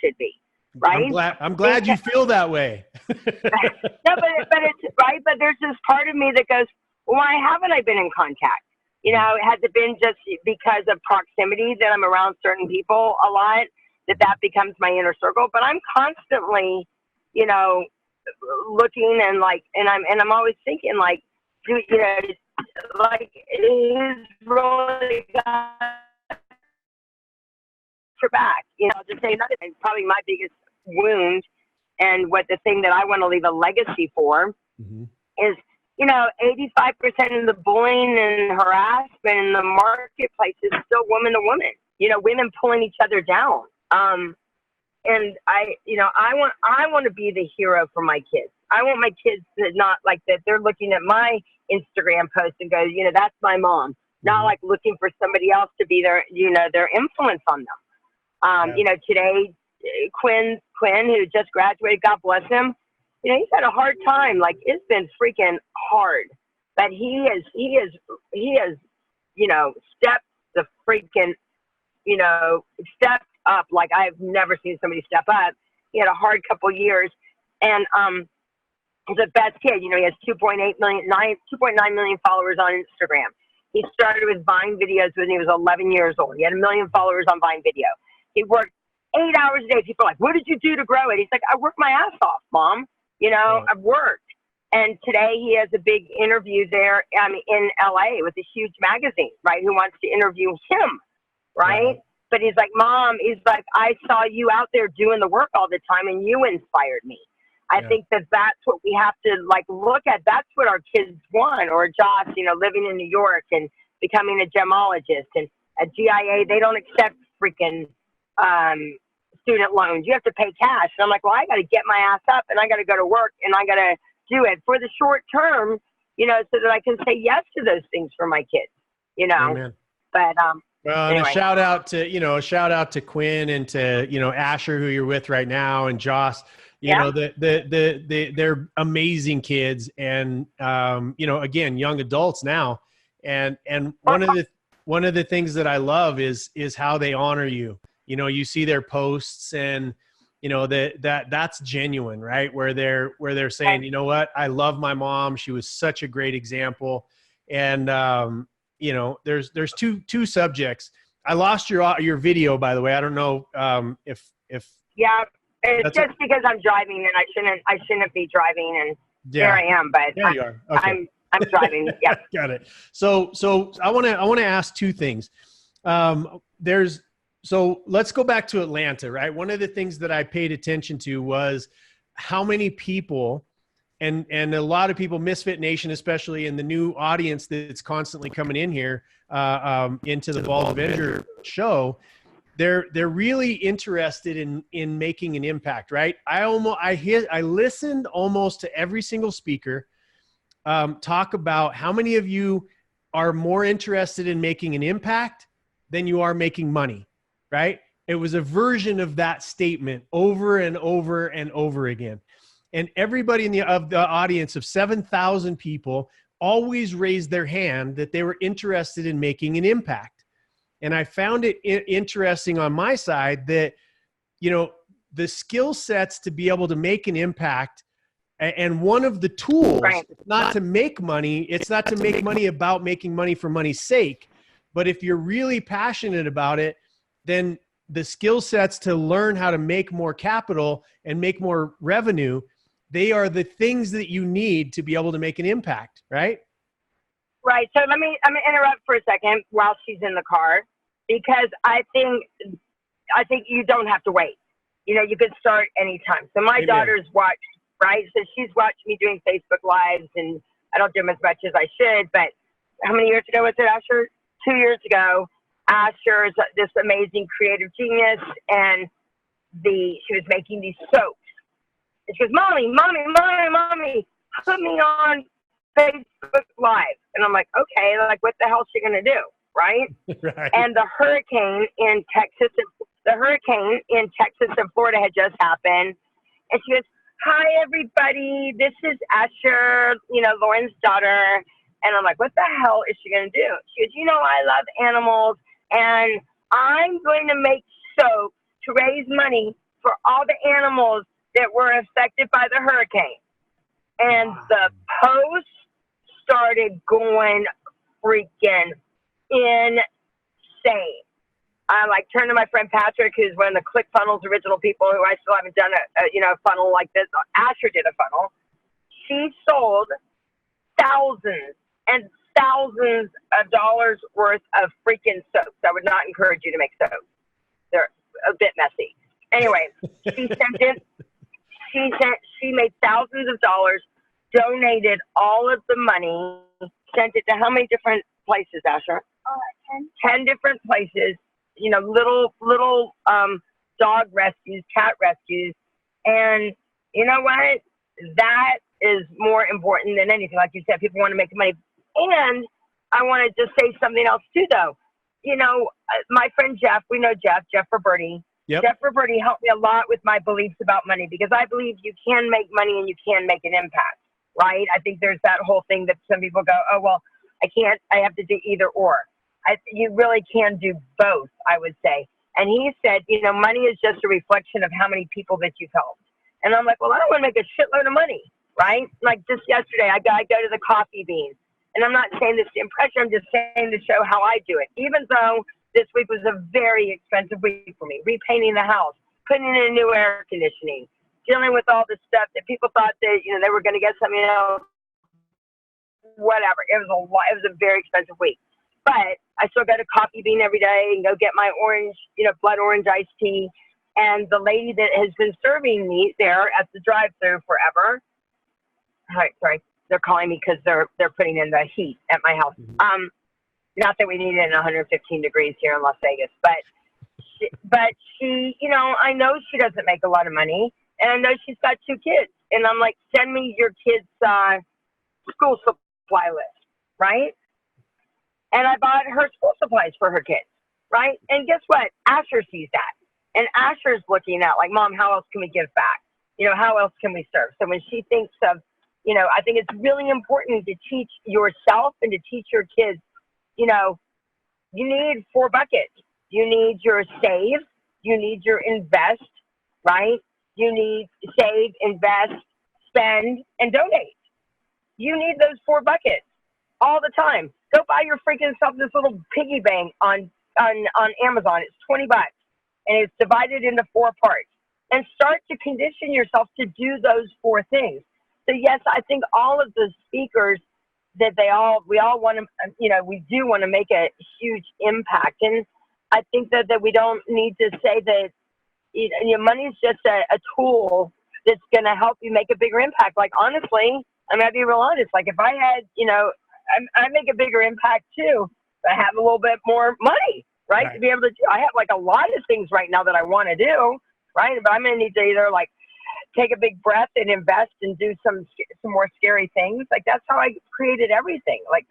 should be? Right. I'm glad you feel that way. No, but it's right. But there's this part of me that goes, why haven't I been in contact? Has it been just because of proximity that I'm around certain people a lot, that becomes my inner circle? But I'm constantly, looking and I'm always thinking like, who's really got your back? To say another thing, probably my biggest wound and the thing that I want to leave a legacy for is, 85% of the bullying and harassment in the marketplace is still woman to woman, women pulling each other down. And I want to be the hero for my kids. I want my kids to not like that. They're looking at my Instagram post and go, that's my mom, not like looking for somebody else to be their influence on them. You know, today, Quinn, who just graduated, God bless him, you know, he's had a hard time. Like, it's been freaking hard. But he has, you know, stepped the freaking, you know, stepped up like I've never seen somebody step up. He had a hard couple years, and he's the best kid. You know, he has 2.9 million followers on Instagram. He started with Vine videos when he was 11 years old. He had 1 million followers on Vine video. He worked 8 hours a day. People are like, what did you do to grow it? He's like, I worked my ass off, Mom. You know, I've worked. And today he has a big interview there in LA with a huge magazine, right, who wants to interview him, right? But he's like, Mom, he's like, I saw you out there doing the work all the time and you inspired me. I think that's what we have to like look at. That's what our kids want. Or Josh, you know, living in New York and becoming a gemologist, and at GIA, they don't accept freaking student loans. You have to pay cash. And I'm like, well, I got to get my ass up and I got to go to work and I got to do it for the short term, you know, so that I can say yes to those things for my kids, you know. Amen. But well, anyway. And a shout out to Quinn and to, you know, Asher, who you're with right now, and Joss. You know, they're amazing kids, and you know, again, young adults now. And one of the things that I love is how they honor you. You know, you see their posts, and you know that's genuine, right? Where they're saying, you know what, I love my mom. She was such a great example. And you know, there's two subjects. I lost your video, by the way. I don't know if it's just because I'm driving and I shouldn't be driving, and there I am. But there you are. Okay. I'm driving. Yeah. Got it. So I want to ask two things. So let's go back to Atlanta, right? One of the things that I paid attention to was how many people, and a lot of people, Misfit Nation, especially in the new audience that's constantly coming in here into the Bald Avenger show, they're really interested in making an impact, right? I listened almost to every single speaker talk about how many of you are more interested in making an impact than you are making money, right? It was a version of that statement over and over and over again. And everybody in the audience of 7,000 people always raised their hand that they were interested in making an impact. And I found it interesting on my side that, you know, the skill sets to be able to make an impact, and one of the tools, not to make money, it's not to make money about making money for money's sake, but if you're really passionate about it, then the skill sets to learn how to make more capital and make more revenue, they are the things that you need to be able to make an impact, right? Right. So I'm going to interrupt for a second while she's in the car, because I think you don't have to wait. You know, you could start anytime. So my daughter's watched, right? So she's watched me doing Facebook Lives, and I don't do them as much as I should, but how many years ago was it, Asher? 2 years ago. Asher is this amazing creative genius, and she was making these soaps. And she goes, Mommy, put me on Facebook Live. And I'm like, okay, like, what the hell is she going to do? Right? Right. And the hurricane in Texas and Florida had just happened. And she goes, hi, everybody. This is Asher, you know, Loren's daughter. And I'm like, what the hell is she going to do? She goes, you know, I love animals, and I'm going to make soap to raise money for all the animals that were affected by the hurricane. And the post started going freaking insane. I like turned to my friend Patrick, who's one of the ClickFunnels original people, who I still haven't done a funnel like this. Asher did a funnel. She sold thousands and thousands of dollars worth of freaking soaps. I would not encourage you to make soap. They're a bit messy. Anyway, she made thousands of dollars, donated all of the money, sent it to how many different places, Asher? 10 different places, you know, little dog rescues, cat rescues. And you know what? That is more important than anything. Like you said, people want to make money. And I want to just say something else too, though. You know, my friend Jeff, we know Jeff Roberti. Yep. Jeff Roberti helped me a lot with my beliefs about money, because I believe you can make money and you can make an impact, right? I think there's that whole thing that some people go, oh, well, I have to do either or. You really can do both, I would say. And he said, money is just a reflection of how many people that you've helped. And I'm like, well, I don't want to make a shitload of money, right? Like just yesterday, I go to the Coffee Bean. And I'm not saying this to impress you, I'm just saying to show how I do it. Even though this week was a very expensive week for me, repainting the house, putting in a new air conditioning, dealing with all this stuff that people thought that, they were going to get something else, whatever. It was a very expensive week. But I still go to Coffee Bean every day and go get my orange, blood orange iced tea. And the lady that has been serving me there at the drive-thru forever, sorry, they're calling me because they're putting in the heat at my house. Not that we need it in 115 degrees here in Las Vegas, but she, I know she doesn't make a lot of money, and I know she's got 2 kids, and I'm like, send me your kids' school supply list, right? And I bought her school supplies for her kids, right? And guess what? Asher sees that, and Asher's looking at like, Mom, how else can we give back? How else can we serve? So when she thinks of, I think it's really important to teach yourself and to teach your kids. You need 4 buckets. You need your save. You need your invest, right? You need save, invest, spend, and donate. You need those 4 buckets all the time. Go buy your freaking self this little piggy bank on Amazon. It's $20, and it's divided into 4 parts. And start to condition yourself to do those 4 things. So yes, I think all of the speakers that we all want to, we do want to make a huge impact. And I think that we don't need to say that, money is just a tool that's going to help you make a bigger impact. Like, honestly, I'm going to be real honest. Like, if I had, I make a bigger impact too, but I have a little bit more money, right? To be able to do. I have like a lot of things right now that I want to do, right? But I'm going to need to either like take a big breath and invest and do some more scary things. Like, that's how I created everything. Like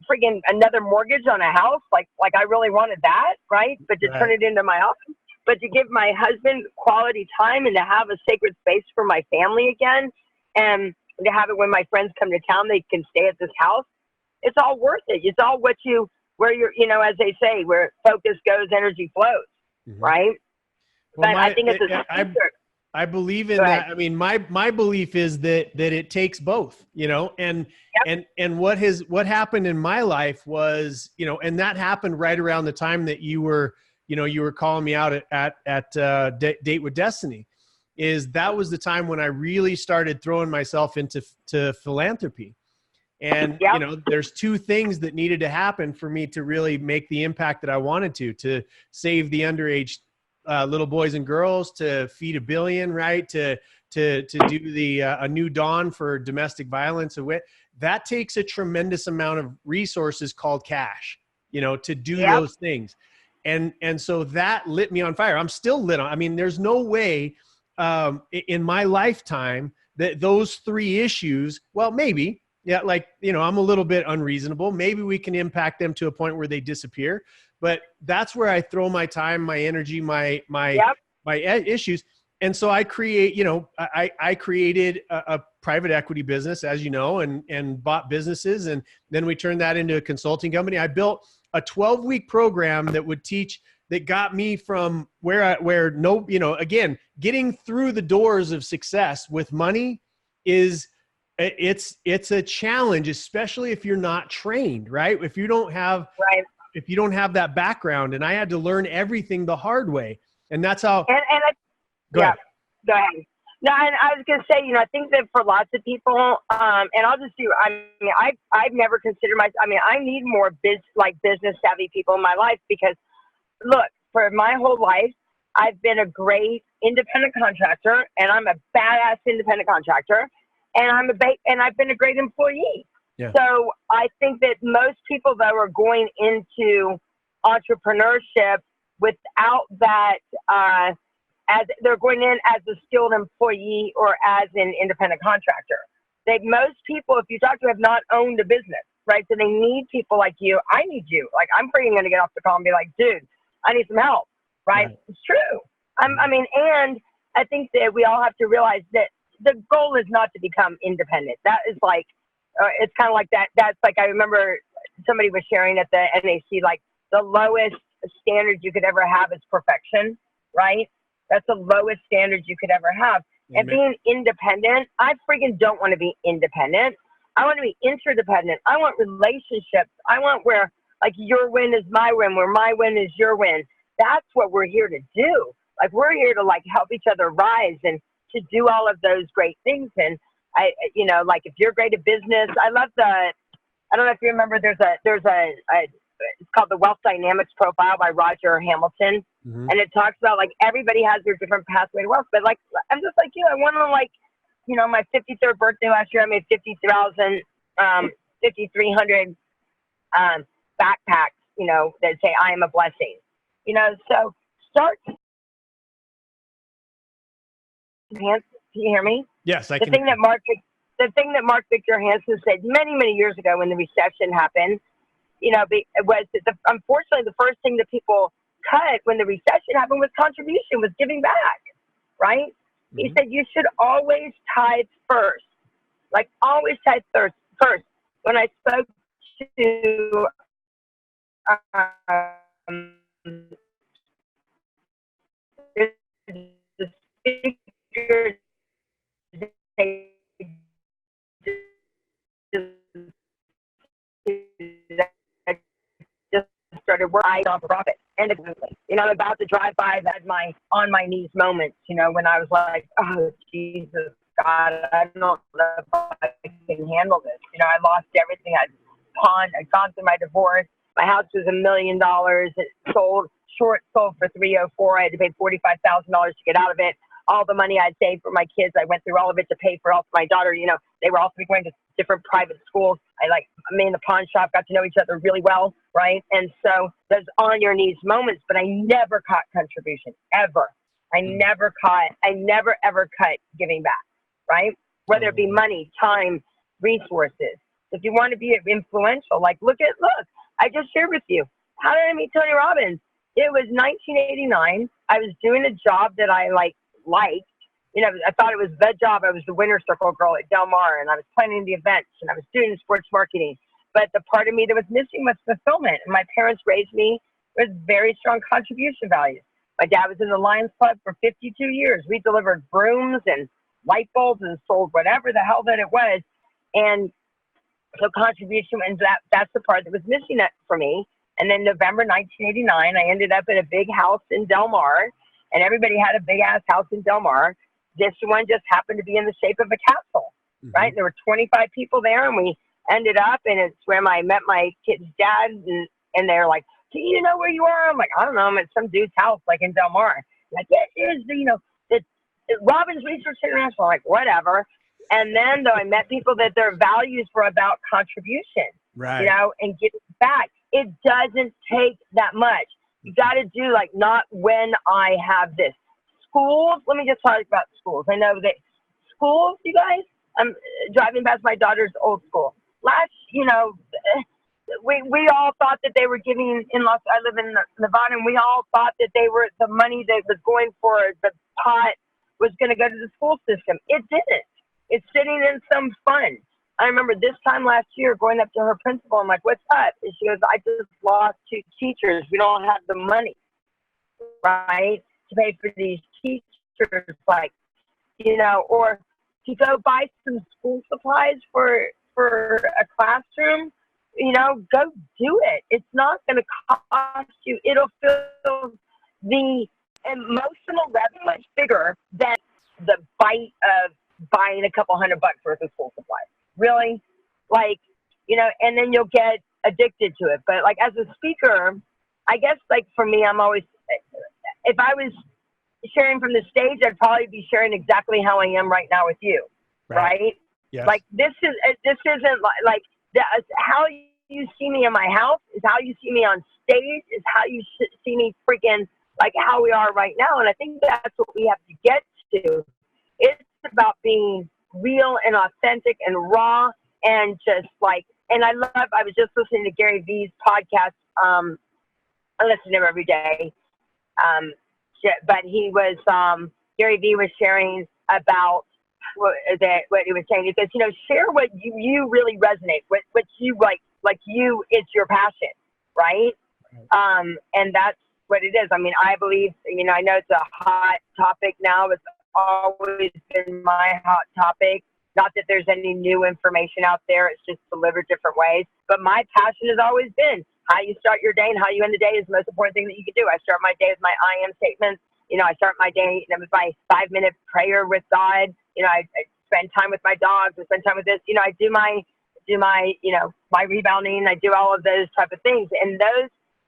friggin' another mortgage on a house. Like I really wanted that, right? But to turn it into my office, but to give my husband quality time and to have a sacred space for my family again, and to have it when my friends come to town, they can stay at this house. It's all worth it. It's all where you're, as they say, where focus goes, energy flows, right? Well, but I think it's I believe in that. I mean, my belief is that it takes both, and what happened in my life was, and that happened right around the time that you were calling me out at Date with Destiny. That was the time when I really started throwing myself into philanthropy. And, there's 2 things that needed to happen for me to really make the impact that I wanted to save the underage little boys and girls, to feed 1 billion, right? To do the a new dawn for domestic violence. That takes a tremendous amount of resources called cash, to do those things. And so that lit me on fire. I'm still lit on. I mean, there's no way in my lifetime that those 3 issues, well, maybe, I'm a little bit unreasonable. Maybe we can impact them to a point where they disappear. But that's where I throw my time, my energy, my issues. And so I create, I created a private equity business, as you know, and bought businesses. And then we turned that into a consulting company. I built a 12-week program that got me from again, getting through the doors of success with money it's a challenge, especially if you're not trained, right? If you don't have that background, and I had to learn everything the hard way. And that's how, go ahead. No, and I was going to say, I think that for lots of people, and I'll just do, I've never considered I need more business savvy people in my life, because look, for my whole life, I've been a great independent contractor, and I'm a badass independent contractor, and I've been a great employee. Yeah. So I think that most people that are going into entrepreneurship without that, as they're going in as a skilled employee or as an independent contractor. Most people, if you talk to, have not owned a business, right? So they need people like you. I need you. Like, I'm freaking going to get off the call and be like, dude, I need some help, right? It's true. I mean, and I think that we all have to realize that the goal is not to become independent. That is like, it's kind of like that. That's like, I remember somebody was sharing at the NAC, like the lowest standard you could ever have is perfection, right? That's the lowest standard you could ever have. And being independent, I freaking don't want to be independent. I want to be interdependent. I want relationships. I want where like your win is my win, where my win is your win. That's what we're here to do. Like we're here to like help each other rise and to do all of those great things. And I, you know, like if you're great at business, I love I don't know if you remember, there's a it's called the Wealth Dynamics Profile by Roger Hamilton. Mm-hmm. And it talks about like everybody has their different pathway to wealth. But like, I'm just like you, I want to like, you know, my 53rd birthday last year, I made 5,300 backpacks, you know, that say I am a blessing, you know, so start. Can you hear me? Yes, I can. The thing that Mark Victor Hansen said many, many years ago when the recession happened, you know, was unfortunately the first thing that people cut when the recession happened was contribution, was giving back, right? Mm-hmm. He said you should always tithe first, like always tithe first. When I spoke to the speaker, just started working on profit. And you know, I'm about to drive by, I had my on my knees moments, you know, when I was like, oh, Jesus, God, I don't know if I can handle this. You know, I lost everything. I'd gone through my divorce. My house was $1 million. It sold for $304,000. I had to pay $45,000 to get out of it. All the money I'd saved for my kids, I went through all of it to pay for all for my daughter. You know, they were all going to different private schools. Me in the pawn shop got to know each other really well, right? And so there's on your knees moments, but I never caught contribution, ever. I never ever cut giving back, right? Whether it be money, time, resources. If you want to be influential, like look, I just shared with you. How did I meet Tony Robbins? It was 1989. I was doing a job that I liked. You know, I thought it was the job. I was the winner circle girl at Del Mar, and I was planning the events, and I was doing sports marketing. But the part of me that was missing was fulfillment. And my parents raised me with very strong contribution values. My dad was in the Lions Club for 52 years. We delivered brooms and light bulbs and sold whatever the hell that it was. And so contribution, and that's the part that was missing for me. And then November 1989, I ended up in a big house in Del Mar, and everybody had a big ass house in Del Mar. This one just happened to be in the shape of a castle, right? There were 25 people there, and we ended up, and it's where I met my kid's dad, and they're like, do you know where you are? I'm like, I don't know. I'm at some dude's house, like in Del Mar. Like, yeah, here's the Robbins Research International. I'm like, whatever. And then though, I met people that their values were about contribution, right? You know, and giving back. It doesn't take that much. You got to do like not when I have this. Schools, let me just talk about schools. I know that schools, you guys, I'm driving past my daughter's old school. We all thought that they were giving I live in Nevada, and we all thought that they were, the money that was going for the pot was going to go to the school system. It didn't. It's sitting in some fund. I remember this time last year going up to her principal. I'm like, what's up? And she goes, I just lost 2 teachers. We don't have the money, right, to pay for these teachers, like, you know, or to go buy some school supplies for a classroom, you know, go do it. It's not going to cost you. It'll fill the emotional revenue much bigger than the bite of buying a couple $100 worth of school supplies. Really? Like, you know, and then you'll get addicted to it. But like as a speaker, I guess like for me, I'm always, if I was sharing from the stage, I'd probably be sharing exactly how I am right now with you. Right? Yes. Like this isn't like how you see me in my house is how you see me on stage, is how you see me freaking like how we are right now. And I think that's what we have to get to. It's about being real and authentic and raw and just like, and I was just listening to Gary Vee's podcast. I listen to him every day. but he was, Gary Vee was sharing about what he was saying. He says, you know, share what you really resonate with, what you like you, it's your passion, right? And that's what it is. I mean, I believe, you know, I know it's a hot topic now. It's always been my hot topic. Not that there's any new information out there. It's just delivered different ways. But my passion has always been how you start your day and how you end the day is the most important thing that you can do. I start my day with my I am statements. You know, I start my day with my 5-minute prayer with God. You know, I spend time with my dogs. I spend time with this. You know, I do my, you know, my rebounding. I do all of those type of things. And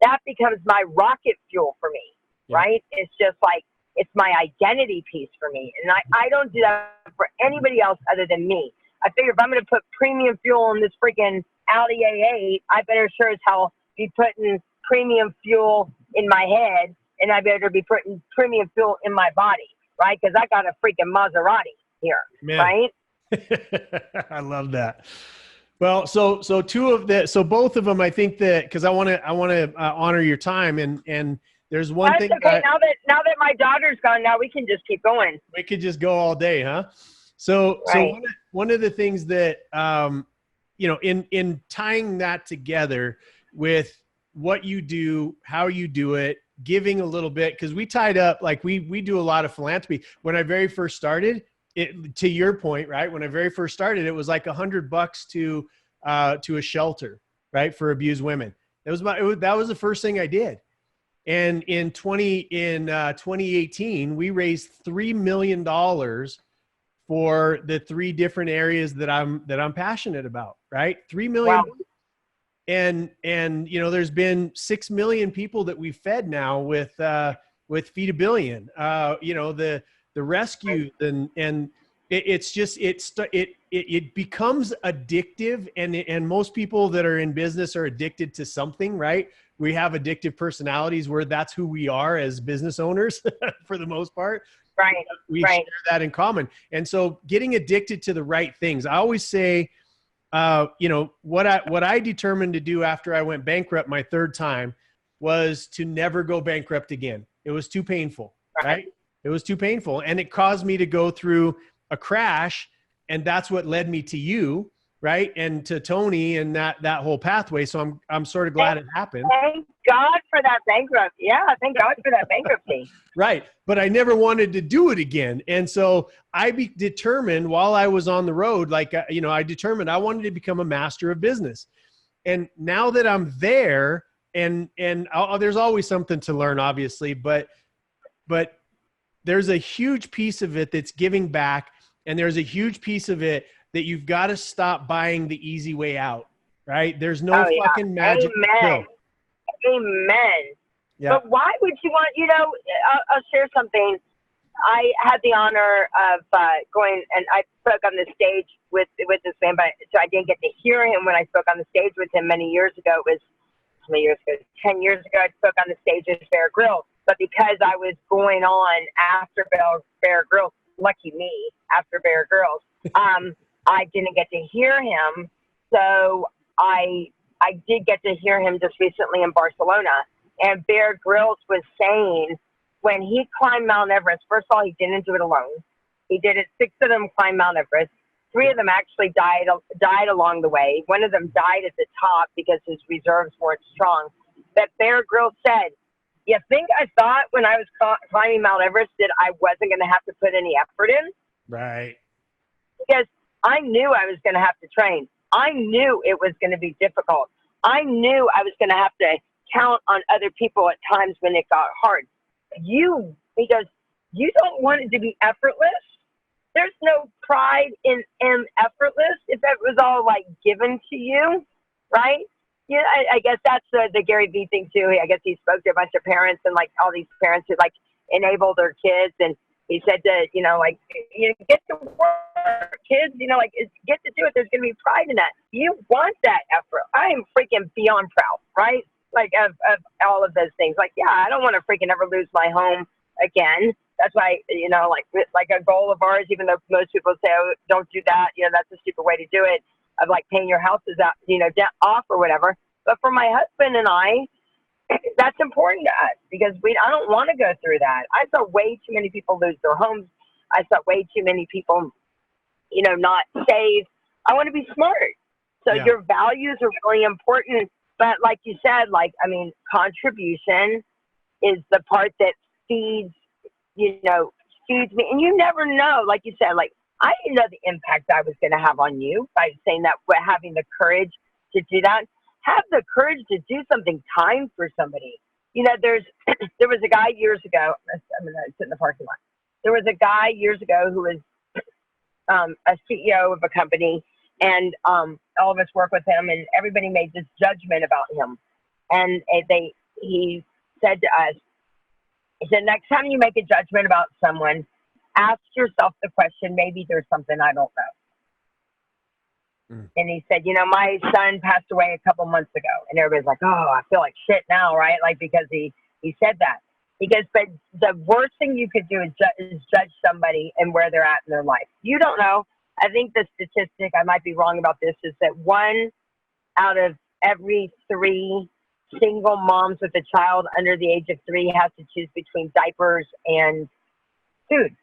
that becomes my rocket fuel for me, right? It's just like, it's my identity piece for me. And I don't do that for anybody else other than me. I figure if I'm going to put premium fuel in this freaking Audi A8, I better sure as hell be putting premium fuel in my head, and I better be putting premium fuel in my body, right? Because I got a freaking Maserati here, right? I love that. Well, so both of them, I think that, because I want to honor your time, and there's one That's thing. Okay. Now that my daughter's gone, now we can just keep going. We could just go all day, huh? So one of the things that you know, in tying that together with what you do, how you do it, giving a little bit, because we tied up, like we do a lot of philanthropy. When I very first started, to your point, right? When I very first started, it was like $100 to a shelter, right, for abused women. That was the first thing I did. And in 2018, we raised $3 million for the 3 different areas that I'm passionate about, right? 3 million. Wow. And you know, there's been 6 million people that we've fed now with Feed a Billion. You know, the rescue, and it's just it becomes addictive, and most people that are in business are addicted to something, right? We have addictive personalities where that's who we are as business owners for the most part. Right. We share that in common. And so getting addicted to the right things. I always say, you know, what I determined to do after I went bankrupt my 3rd time was to never go bankrupt again. It was too painful, right? It was too painful. And it caused me to go through a crash. And that's what led me to you, right? And to Tony and that whole pathway. So I'm sort of glad it happened. Thank God for that bankruptcy. Yeah, thank God for that bankruptcy. Right. But I never wanted to do it again. And so I determined while I was on the road, like, you know, I determined I wanted to become a master of business. And now that I'm there, and there's always something to learn, obviously, but there's a huge piece of it that's giving back. And there's a huge piece of it that you've got to stop buying the easy way out, right? There's no fucking magic. Amen. Amen. Yeah. But why would you want, you know, I'll share something. I had the honor of going, and I spoke on the stage with this man, but so I didn't get to hear him when I spoke on the stage with him many years ago. It was how many years ago? 10 years ago, I spoke on the stage with Bear Grylls. But because I was going on after Bear Grylls, lucky me, after Bear Grylls, I didn't get to hear him. So I did get to hear him just recently in Barcelona. And Bear Grylls was saying when he climbed Mount Everest, first of all, he didn't do it alone. He did it. 6 of them climbed Mount Everest. 3 of them actually died along the way. 1 of them died at the top because his reserves weren't strong. But Bear Grylls said, you think I thought when I was climbing Mount Everest that I wasn't going to have to put any effort in? Right. Because I knew I was going to have to train. I knew it was going to be difficult. I knew I was going to have to count on other people at times when it got hard. He goes, you don't want it to be effortless. There's no pride in effortless if it was all like given to you, right? Yeah, I guess that's the Gary Vee thing too. I guess he spoke to a bunch of parents and like all these parents who like enable their kids, and he said to, you know, like, you get to work, kids, you know, like get to do it. There's going to be pride in that. You want that effort. I am freaking beyond proud, right? Like of all of those things. Like, yeah, I don't want to freaking ever lose my home again. That's why, you know, like a goal of ours, even though most people say, oh, don't do that. You know, that's a stupid way to do it, of like paying your houses out, you know, off or whatever. But for my husband and I, that's important to us because I don't want to go through that. I saw way too many people lose their homes. I saw way too many people, not save. I want to be smart. So your values are really important. But like you said, contribution is the part that feeds me. And you never know, like you said, I didn't know the impact I was going to have on you by saying that, but having the courage to do that. Have the courage to do something kind for somebody. There was a guy years ago. I'm going to sit in the parking lot. There was a guy years ago who was a CEO of a company, and all of us work with him, and everybody made this judgment about him. And he said to us, he said, next time you make a judgment about someone, ask yourself the question, maybe there's something I don't know. And he said, my son passed away a couple months ago. And everybody's like, oh, I feel like shit now, right? Because he said that. He goes, but the worst thing you could do is judge somebody and where they're at in their life. You don't know. I think the statistic, I might be wrong about this, is that 1 out of every 3 single moms with a child under the age of 3 has to choose between diapers and food.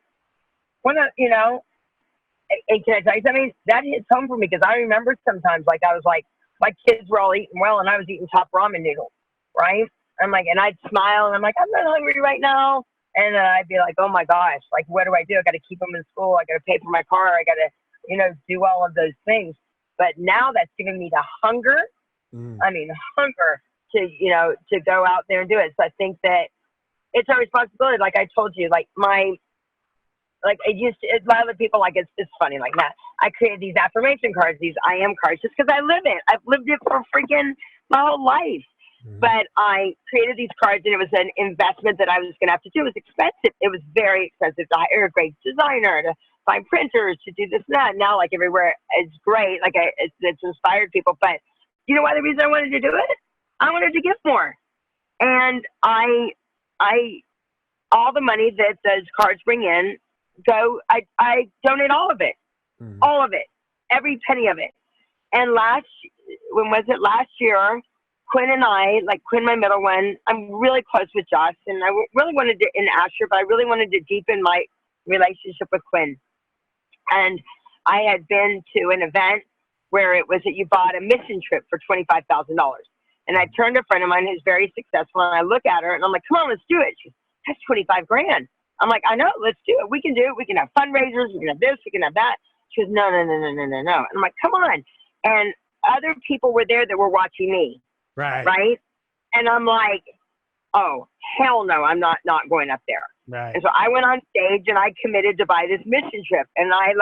And can I tell you something? That hits home for me because I remember sometimes, I was like, my kids were all eating well and I was eating top ramen noodles, right? I'm like, and I'd smile and I'm like, I'm not hungry right now. And then I'd be like, oh my gosh, what do I do? I got to keep them in school. I got to pay for my car. I got to, do all of those things. But now that's giving me the hunger. Hunger to go out there and do it. So I think that it's our responsibility. Like I told you, a lot of people it's funny like that. I created these affirmation cards, these I am cards, just because I live it. I've lived it for freaking my whole life. But I created these cards, and it was an investment that I was going to have to do. It was expensive. It was very expensive to hire a great designer, to find printers, to do this and that. Now, everywhere, it's great. It's inspired people. But you know why the reason I wanted to do it? I wanted to give more. And I all the money that those cards bring in, I donate all of it, all of it, every penny of it. And last year, Quinn and I, Quinn, my middle one, I'm really close with Josh, and I really wanted to, in Asher, but I really wanted to deepen my relationship with Quinn. And I had been to an event where it was that you bought a mission trip for $25,000. And I turned to a friend of mine who's very successful, and I look at her, and I'm like, come on, let's do it. She goes, that's $25,000. I'm like, I know, let's do it. We can do it. We can have fundraisers. We can have this. We can have that. She goes, no. And I'm like, come on. And other people were there that were watching me. Right. And I'm like, oh, hell no, I'm not going up there. Right. And so I went on stage and I committed to buy this mission trip. And I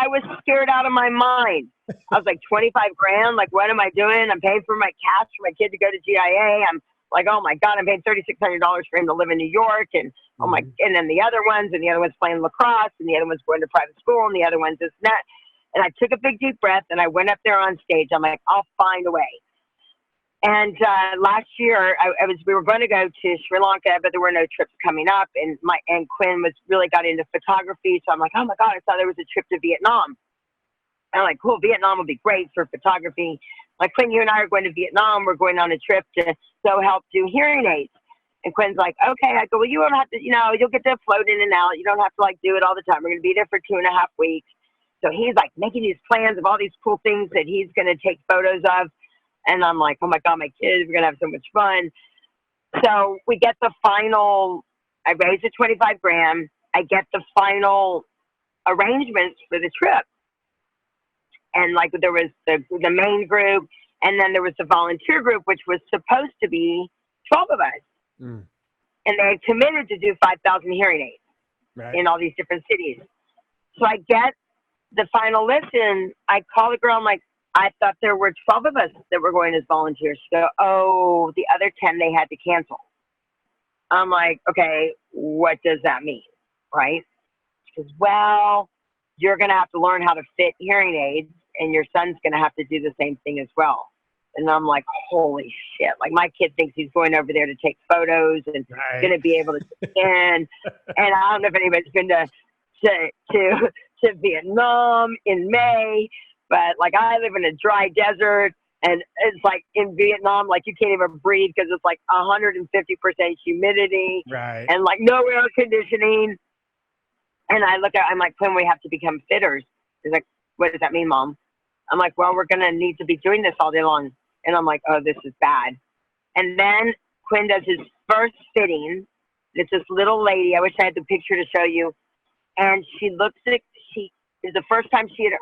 was scared out of my mind. I was like, $25,000. What am I doing? I'm paying for my cash for my kid to go to GIA. I'm like, oh my God, I'm paying $3,600 for him to live in New York. And and then the other one's playing lacrosse, and the other one's going to private school, and the other one's this and that. And I took a big deep breath and I went up there on stage. I'm like, I'll find a way. And last year, we were going to go to Sri Lanka, but there were no trips coming up. And Quinn really got into photography. So I'm like, oh my God, I saw there was a trip to Vietnam. And I'm like, cool, Vietnam will be great for photography. Like, Quinn, you and I are going to Vietnam. We're going on a trip to go help do hearing aids. And Quinn's like, okay. I go, well, you don't have to, you'll get to float in and out. You don't have to do it all the time. We're going to be there for 2.5 weeks. So he's making these plans of all these cool things that he's going to take photos of. And I'm like, oh my God, my kids, we're going to have so much fun. So we get the final, I raised the $25,000. I get the final arrangements for the trip. And there was the main group, and then there was the volunteer group, which was supposed to be 12 of us. And they had committed to do 5,000 hearing aids in all these different cities. So I get the final list, and I call the girl. I'm like, I thought there were 12 of us that were going as volunteers. She goes, oh, the other 10 they had to cancel. I'm like, okay, what does that mean? Right? She goes, well, you're going to have to learn how to fit hearing aids, and your son's going to have to do the same thing as well. And I'm like, holy shit. My kid thinks he's going over there to take photos and going to be able to scan. And I don't know if anybody's been to Vietnam in May, but I live in a dry desert. And it's like in Vietnam, like you can't even breathe because it's like 150% humidity Right. and like no air conditioning. And I'm like, Quinn, we have to become fitters. He's like, what does that mean, Mom? I'm like, well, we're going to need to be doing this all day long. And I'm like, oh, this is bad. And then Quinn does his first fitting. It's this little lady. I wish I had the picture to show you. And she looks at, she is the first time she had,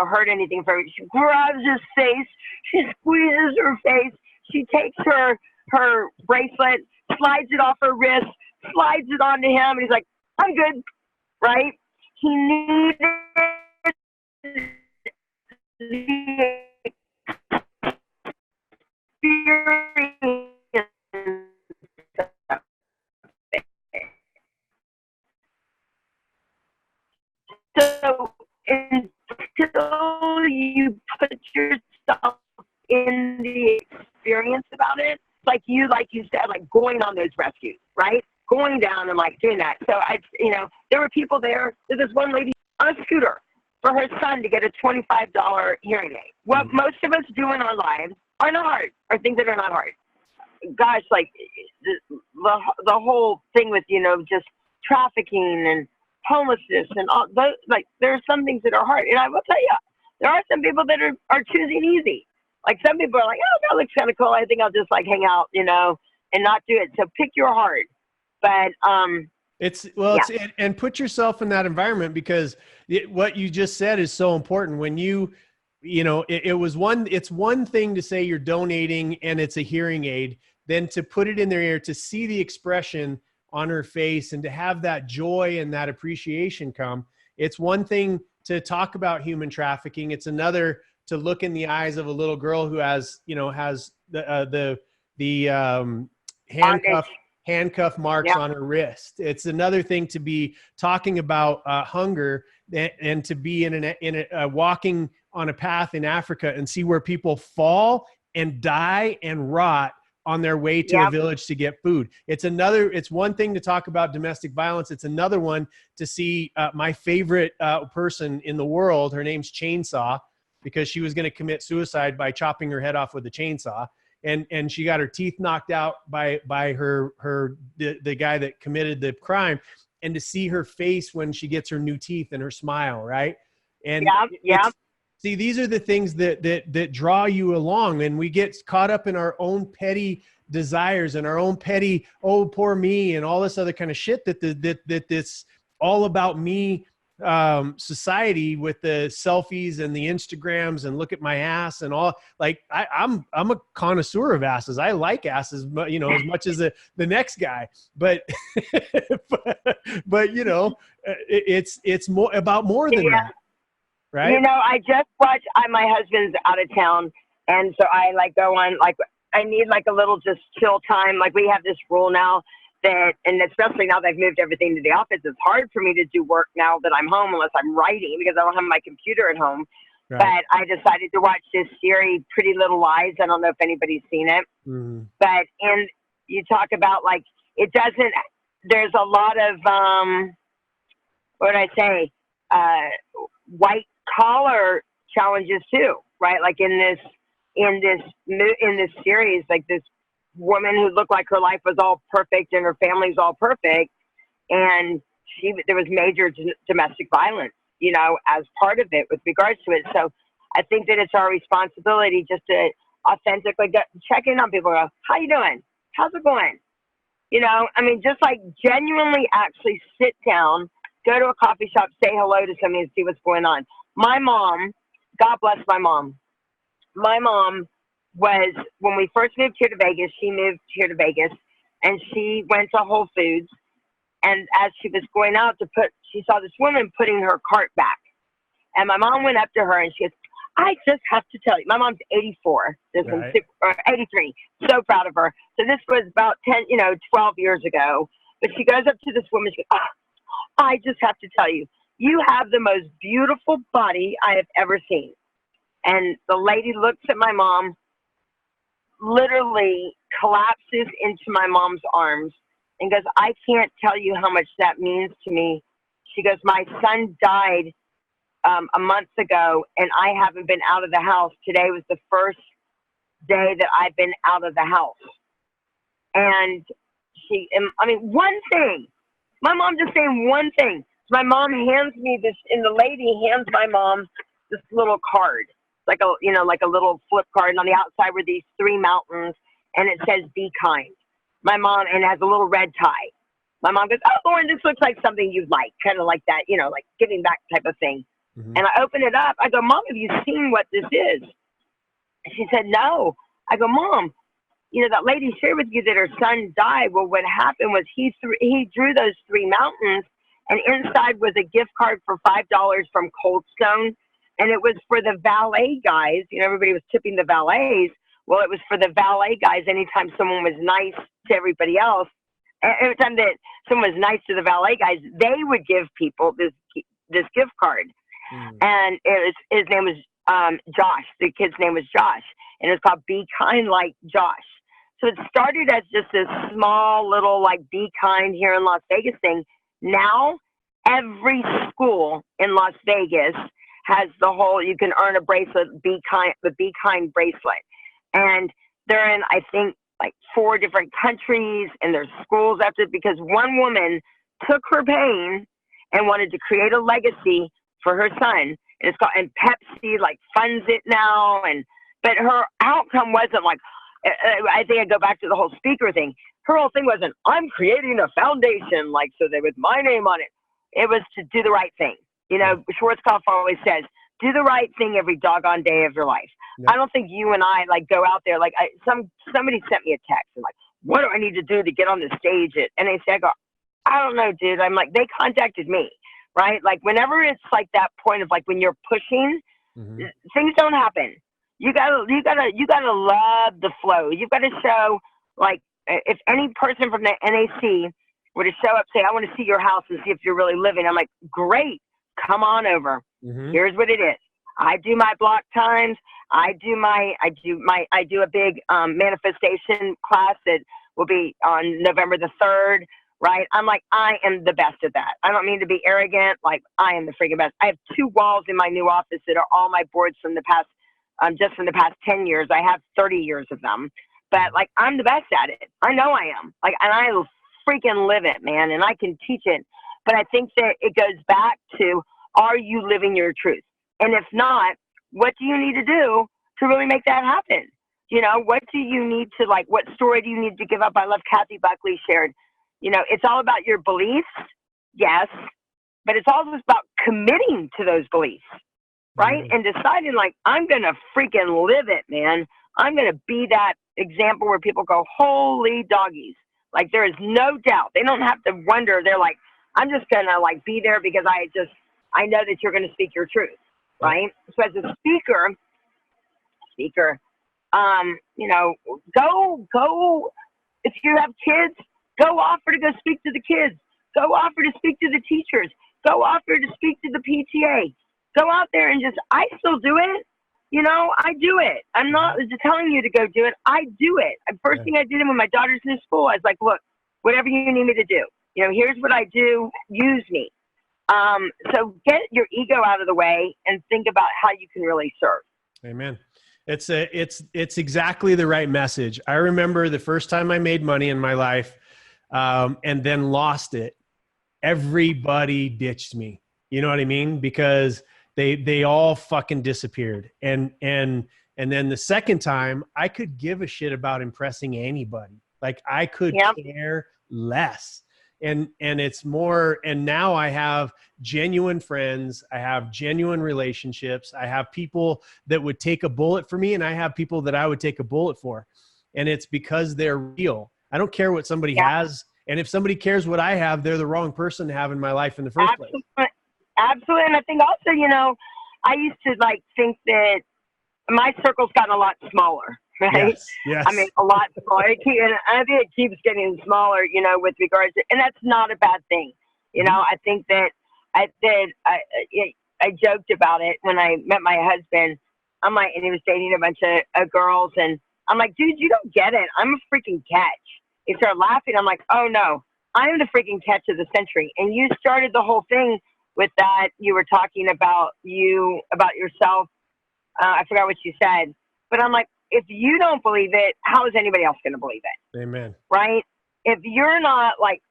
heard anything from him. She grabs his face. She squeezes her face. She takes her bracelet, slides it off her wrist, slides it onto him. And he's like, I'm good. Right? He needed the experience. So until you put yourself in the experience about it, like you said, like going on those rescues, right? Going down and like doing that. So there were people there. There's this one lady on a scooter for her son to get a $25 hearing aid. What most of us do in our lives are not hard, or things that are not hard. Gosh, like the whole thing with, just trafficking and homelessness and all those, like there are some things that are hard. And I will tell you, there are some people that are choosing easy. Like some people are like, oh, that looks kind of cool. I think I'll just like hang out, and not do it. So pick your heart. But and put yourself in that environment, because what you just said is so important. When it's one thing to say you're donating and it's a hearing aid, then to put it in their ear, to see the expression on her face and to have that joy and that appreciation come. It's one thing to talk about human trafficking. It's another to look in the eyes of a little girl who has the handcuff marks on her wrist. It's another thing to be talking about hunger and to be in a walking on a path in Africa and see where people fall and die and rot on their way to a village to get food. It's one thing to talk about domestic violence. It's another one to see my favorite person in the world. Her name's Chainsaw, because she was going to commit suicide by chopping her head off with a chainsaw. And she got her teeth knocked out by the guy that committed the crime. And to see her face when she gets her new teeth and her smile, right? And see, these are the things that draw you along, and we get caught up in our own petty desires and our own petty, oh, poor me, and all this other kind of shit that this all about me society with the selfies and the Instagrams and look at my ass and all. Like I'm a connoisseur of asses. I like asses, but as much as the next guy, but it's more about more than that. Right. I just watched, my husband's out of town. And so I like go on, like I need like a little just chill time. Like we have this rule now that, and especially now that I've moved everything to the office, it's hard for me to do work now that I'm home unless I'm writing, because I don't have my computer at home. Right. But I decided to watch this series, Pretty Little Lies. I don't know if anybody's seen it, but, and you talk about like, there's a lot of, what would I say? White collar challenges too, right? Like in this series, like this woman who looked like her life was all perfect and her family's all perfect, and there was major domestic violence, as part of it with regards to it. So I think that it's our responsibility just to authentically check in on people. Go, how you doing? How's it going? Just like genuinely actually sit down, go to a coffee shop, say hello to somebody and see what's going on. My mom, God bless my mom. My mom was, when we first moved here to Vegas, she moved here to Vegas and she went to Whole Foods. And as she was going out she saw this woman putting her cart back. And my mom went up to her and she goes, I just have to tell you, my mom's 84, or 83. So proud of her. So this was about 12 years ago. But she goes up to this woman, she goes, I just have to tell you, you have the most beautiful body I have ever seen. And the lady looks at my mom, literally collapses into my mom's arms and goes, I can't tell you how much that means to me. She goes, my son died a month ago and I haven't been out of the house. Today was the first day that I've been out of the house. And one thing, my mom just saying one thing. So my mom hands me this, and the lady hands my mom this little card, like a little flip card. And on the outside were these 3 mountains, and it says, "Be kind." My mom, and it has a little red tie. My mom goes, "Oh, Loren, this looks like something you'd like," kind of like that, like giving back type of thing. Mm-hmm. And I open it up. I go, "Mom, have you seen what this is?" And she said, "No." I go, "Mom, that lady shared with you that her son died. Well, what happened was he drew those 3 mountains, and inside was a gift card for $5 from Cold Stone. And it was for the valet guys. Everybody was tipping the valets. Well, it was for the valet guys. Anytime someone was nice to everybody else, every time that someone was nice to the valet guys, they would give people this gift card." Mm. And his name was Josh. The kid's name was Josh. And it was called Be Kind Like Josh. So it started as just this small little Be Kind here in Las Vegas thing. Now every school in Las Vegas has you can earn a bracelet, the Be Kind bracelet. And they're in, I think, 4 different countries, and there's schools after it, because one woman took her pain and wanted to create a legacy for her son. And Pepsi funds it now. But her outcome wasn't I think I go back to the whole speaker thing. Her whole thing wasn't, "I'm creating a foundation, so they with my name on it." It was to do the right thing. Schwarzkopf always says, do the right thing every doggone day of your life. Yep. I don't think you and I go out there. Somebody sent me a text and "What do I need to do to get on the stage?" And they said, "I don't know, dude." I'm they contacted me, right? Whenever it's that point of when you're pushing, mm-hmm. things don't happen. You gotta love the flow. You've got to show, if any person from the NAC were to show up, say, "I want to see your house and see if you're really living." I'm "Great, come on over. Mm-hmm. Here's what it is. I do my block times. I do a big manifestation class that will be on November the 3rd, right? I'm I am the best at that. I don't mean to be arrogant. I am the freaking best. I have 2 walls in my new office that are all my boards from the past, just from the past 10 years. I have 30 years of them, but I'm the best at it. I know I am. And I freaking live it, man, and I can teach it. But I think that it goes back to, are you living your truth? And if not, what do you need to do to really make that happen? What do you need to what story do you need to give up? I love Kathy Buckley shared, it's all about your beliefs. Yes. But it's also about committing to those beliefs, right? Mm-hmm. And deciding I'm going to freaking live it, man. I'm going to be that example where people go, "Holy doggies." There is no doubt. They don't have to wonder. They're "I'm just going to be there because I know that you're going to speak your truth." Right. So as a speaker, go, if you have kids, go offer to go speak to the kids, go offer to speak to the teachers, go offer to speak to the PTA, go out there and I still do it. I do it. I'm not just telling you to go do it. I do it. The first thing I did when my daughter's in school, I was "Look, whatever you need me to do, here's what I do. Use me." So get your ego out of the way and think about how you can really serve. Amen. It's exactly the right message. I remember the first time I made money in my life, and then lost it. Everybody ditched me. You know what I mean? Because they all fucking disappeared. And then the second time, I could give a shit about impressing anybody. I could care less. And it's more, and now I have genuine friends. I have genuine relationships. I have people that would take a bullet for me, and I have people that I would take a bullet for. And it's because they're real. I don't care what somebody has. And if somebody cares what I have, they're the wrong person to have in my life in the first place. Absolutely. And I think also, I used to think that my circle's gotten a lot smaller. Right? Yes. I mean, a lot smaller. And I think it keeps getting smaller, with regards to, and that's not a bad thing. I think that I joked about it when I met my husband. I'm and he was dating a bunch of girls, and I'm "Dude, you don't get it. I'm a freaking catch." He started laughing. I'm "Oh no, I'm the freaking catch of the century." And you started the whole thing with that. You were talking about yourself. I forgot what you said, but I'm if you don't believe it, how is anybody else going to believe it? Amen. Right? If you're not like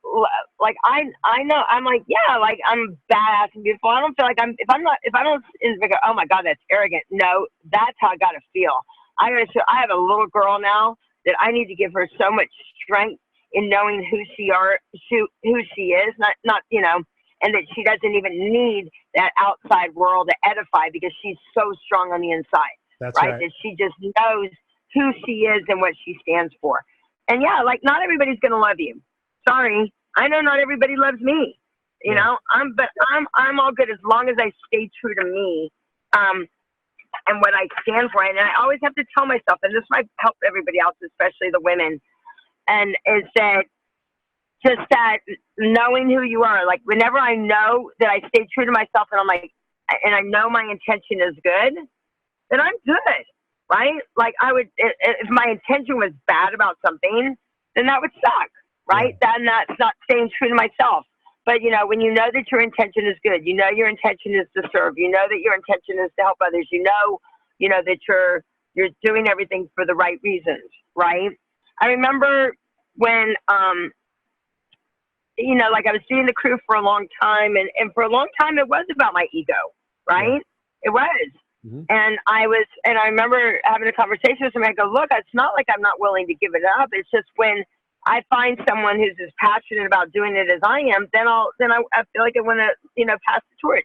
I know, I'm like, yeah, like I'm badass and beautiful. I don't feel like if I don't go, oh my God, that's arrogant. No, that's how I got to feel. I have a little girl now that I need to give her so much strength in knowing who she is, not, you know, and that she doesn't even need that outside world to edify because she's so strong on the inside. That's right. That she just knows who she is and what she stands for. And yeah, like not everybody's going to love you. Sorry. I know not everybody loves me, you know, but I'm all good as long as I stay true to me, and what I stand for. And I always have to tell myself, and this might help everybody else, especially the women, and is that just that knowing who you are, like whenever I know that I stay true to myself and I'm like, and I know my intention is good, then I'm good. Right? Like if my intention was bad about something, then that would suck, right? Then that's not staying true to myself. But, you know, when you know that your intention is good, you know, your intention is to serve, you know, that your intention is to help others, you know, that you're doing everything for the right reasons, right? I remember when, you know, like I was doing the crew for a long time and for a long time, it was about my ego, right? It was. Mm-hmm. And I remember having a conversation with somebody. I go, look, it's not like I'm not willing to give it up. It's just when I find someone who's as passionate about doing it as I am, then I feel like I want to, you know, pass the torch.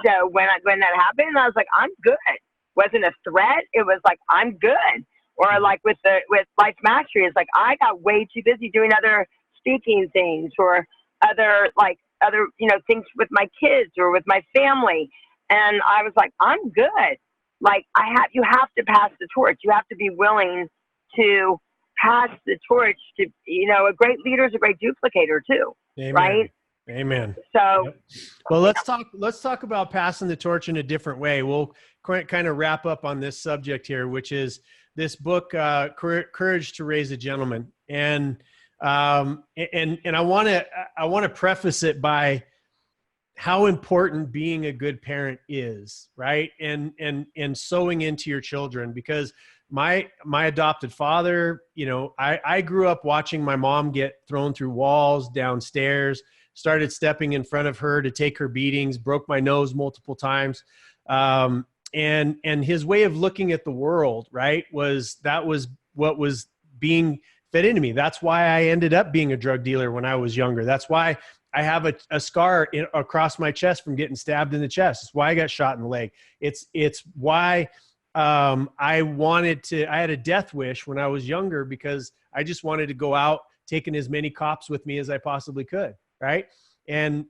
So when that happened, I was like, I'm good. It wasn't a threat. It was like, I'm good. Or like with Life Mastery, it's like I got way too busy doing other speaking things or other, you know, things with my kids or with my family. And I was like, I'm good. Like you have to pass the torch. You have to be willing to pass the torch to, you know, a great leader is a great duplicator too. Amen. Right? Amen. So, well, let's talk about passing the torch in a different way. We'll kind of wrap up on this subject here, which is this book, Courage to Raise a Gentleman. And I want to preface it by how important being a good parent is, right? And sowing into your children, because my adopted father, you know, I grew up watching my mom get thrown through walls, downstairs, started stepping in front of her to take her beatings, broke my nose multiple times. And his way of looking at the world, right, was what was being fed into me. That's why I ended up being a drug dealer when I was younger. That's why I have a scar across my chest from getting stabbed in the chest. It's why I got shot in the leg. It's why I had a death wish when I was younger, because I just wanted to go out taking as many cops with me as I possibly could. Right. And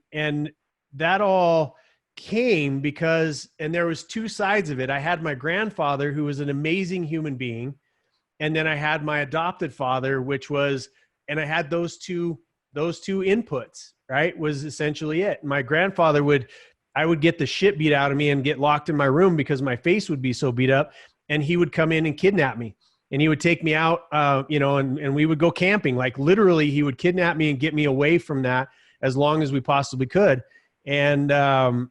that all came because, and there was two sides of it. I had my grandfather, who was an amazing human being. And then I had my adopted father, and I had those two inputs, right, was essentially it. My grandfather I would get the shit beat out of me and get locked in my room because my face would be so beat up, and he would come in and kidnap me, and he would take me out, you know, and we would go camping. Like literally he would kidnap me and get me away from that as long as we possibly could. And I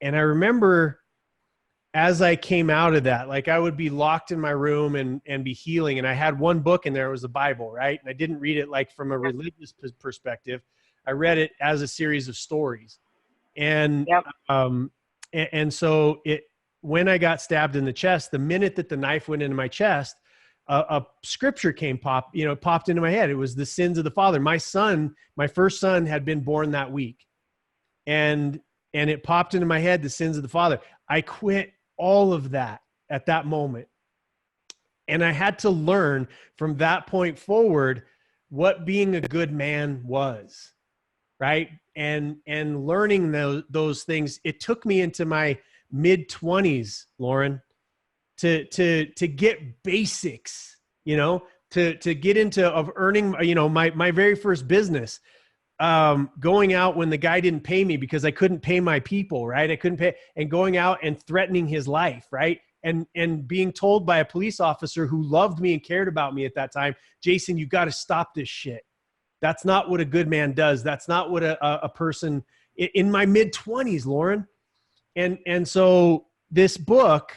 remember as I came out of that, like I would be locked in my room and be healing. And I had one book in there, it was the Bible, right? And I didn't read it like from a religious perspective. I read it as a series of stories. And, and so when I got stabbed in the chest, the minute that the knife went into my chest, a scripture popped into my head. It was the sins of the father. My first son had been born that week. And it popped into my head, the sins of the father. I quit all of that at that moment. And I had to learn from that point forward what being a good man was, right? And learning those things, it took me into my mid-20s, Loren, to get basics, you know, to get into of earning, you know, my very first business, going out when the guy didn't pay me because I couldn't pay my people, right? I couldn't pay, and going out and threatening his life, right? And being told by a police officer who loved me and cared about me at that time, Jason, you got to stop this shit. That's not what a good man does. That's not what a person in my mid-20s, Loren. And so this book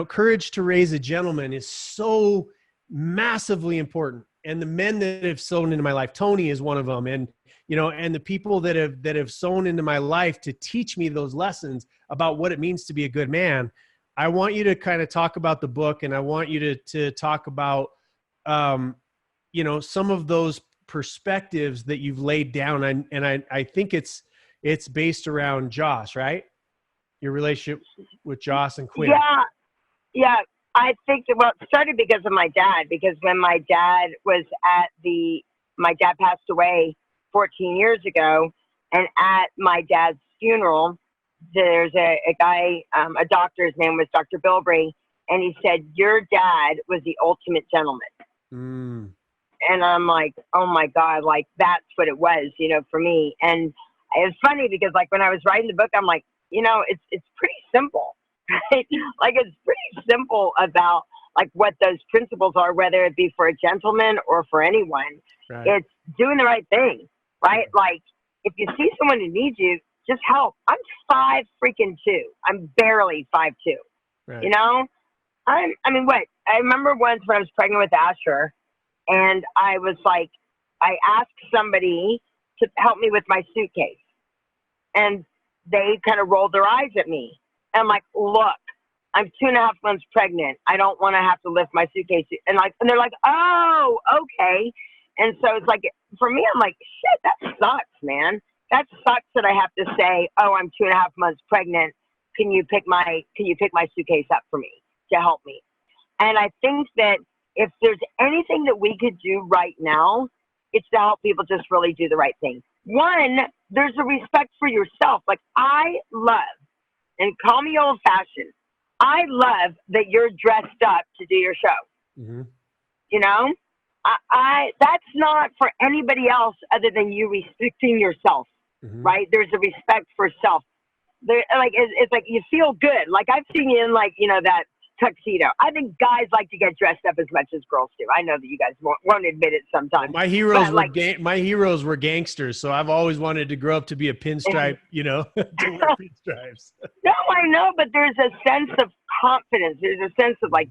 courage to raise a gentleman is so massively important. And the men that have sown into my life, Tony is one of them. And, and the people that have sown into my life to teach me those lessons about what it means to be a good man. I want you to kind of talk about the book, and I want you to talk about, some of those perspectives that you've laid down. And I think it's based around Joss, right? Your relationship with Joss and Quinn. Yeah. I think it started because of my dad, because when my dad passed away 14 years ago, and at my dad's funeral, there's a guy, a doctor, his name was Dr. Bilbrey, and he said, your dad was the ultimate gentleman. And I'm like, oh my God, like that's what it was, for me. And it's funny because like when I was writing the book, I'm like, it's pretty simple, right? Like it's pretty simple about like what those principles are, whether it be for a gentleman or for anyone. Right. It's doing the right thing, right? Like if you see someone who needs you, just help. I'm 5'2". I'm barely 5'2". Right. I remember once when I was pregnant with Asher, and I was like, I asked somebody to help me with my suitcase, and they kind of rolled their eyes at me. And I'm like, look, I'm 2.5 months pregnant. I don't want to have to lift my suitcase. And they're like, oh, okay. And so it's like, for me, I'm like, shit, that sucks, man. That sucks that I have to say, oh, I'm 2.5 months pregnant. Can you pick my suitcase up for me to help me? And I think that if there's anything that we could do right now, it's to help people just really do the right thing. One, there's a respect for yourself. Like I love, and call me old fashioned, I love that you're dressed up to do your show. Mm-hmm. That's not for anybody else other than you respecting yourself, mm-hmm. right? There's a respect for self. It's like you feel good. Like I've seen you in that tuxedo. I think guys like to get dressed up as much as girls do. I know that you guys won't admit it sometimes. My heroes were gangsters, so I've always wanted to grow up to be a pinstripe, to wear pinstripes. No, I know, but there's a sense of confidence. There's a sense of and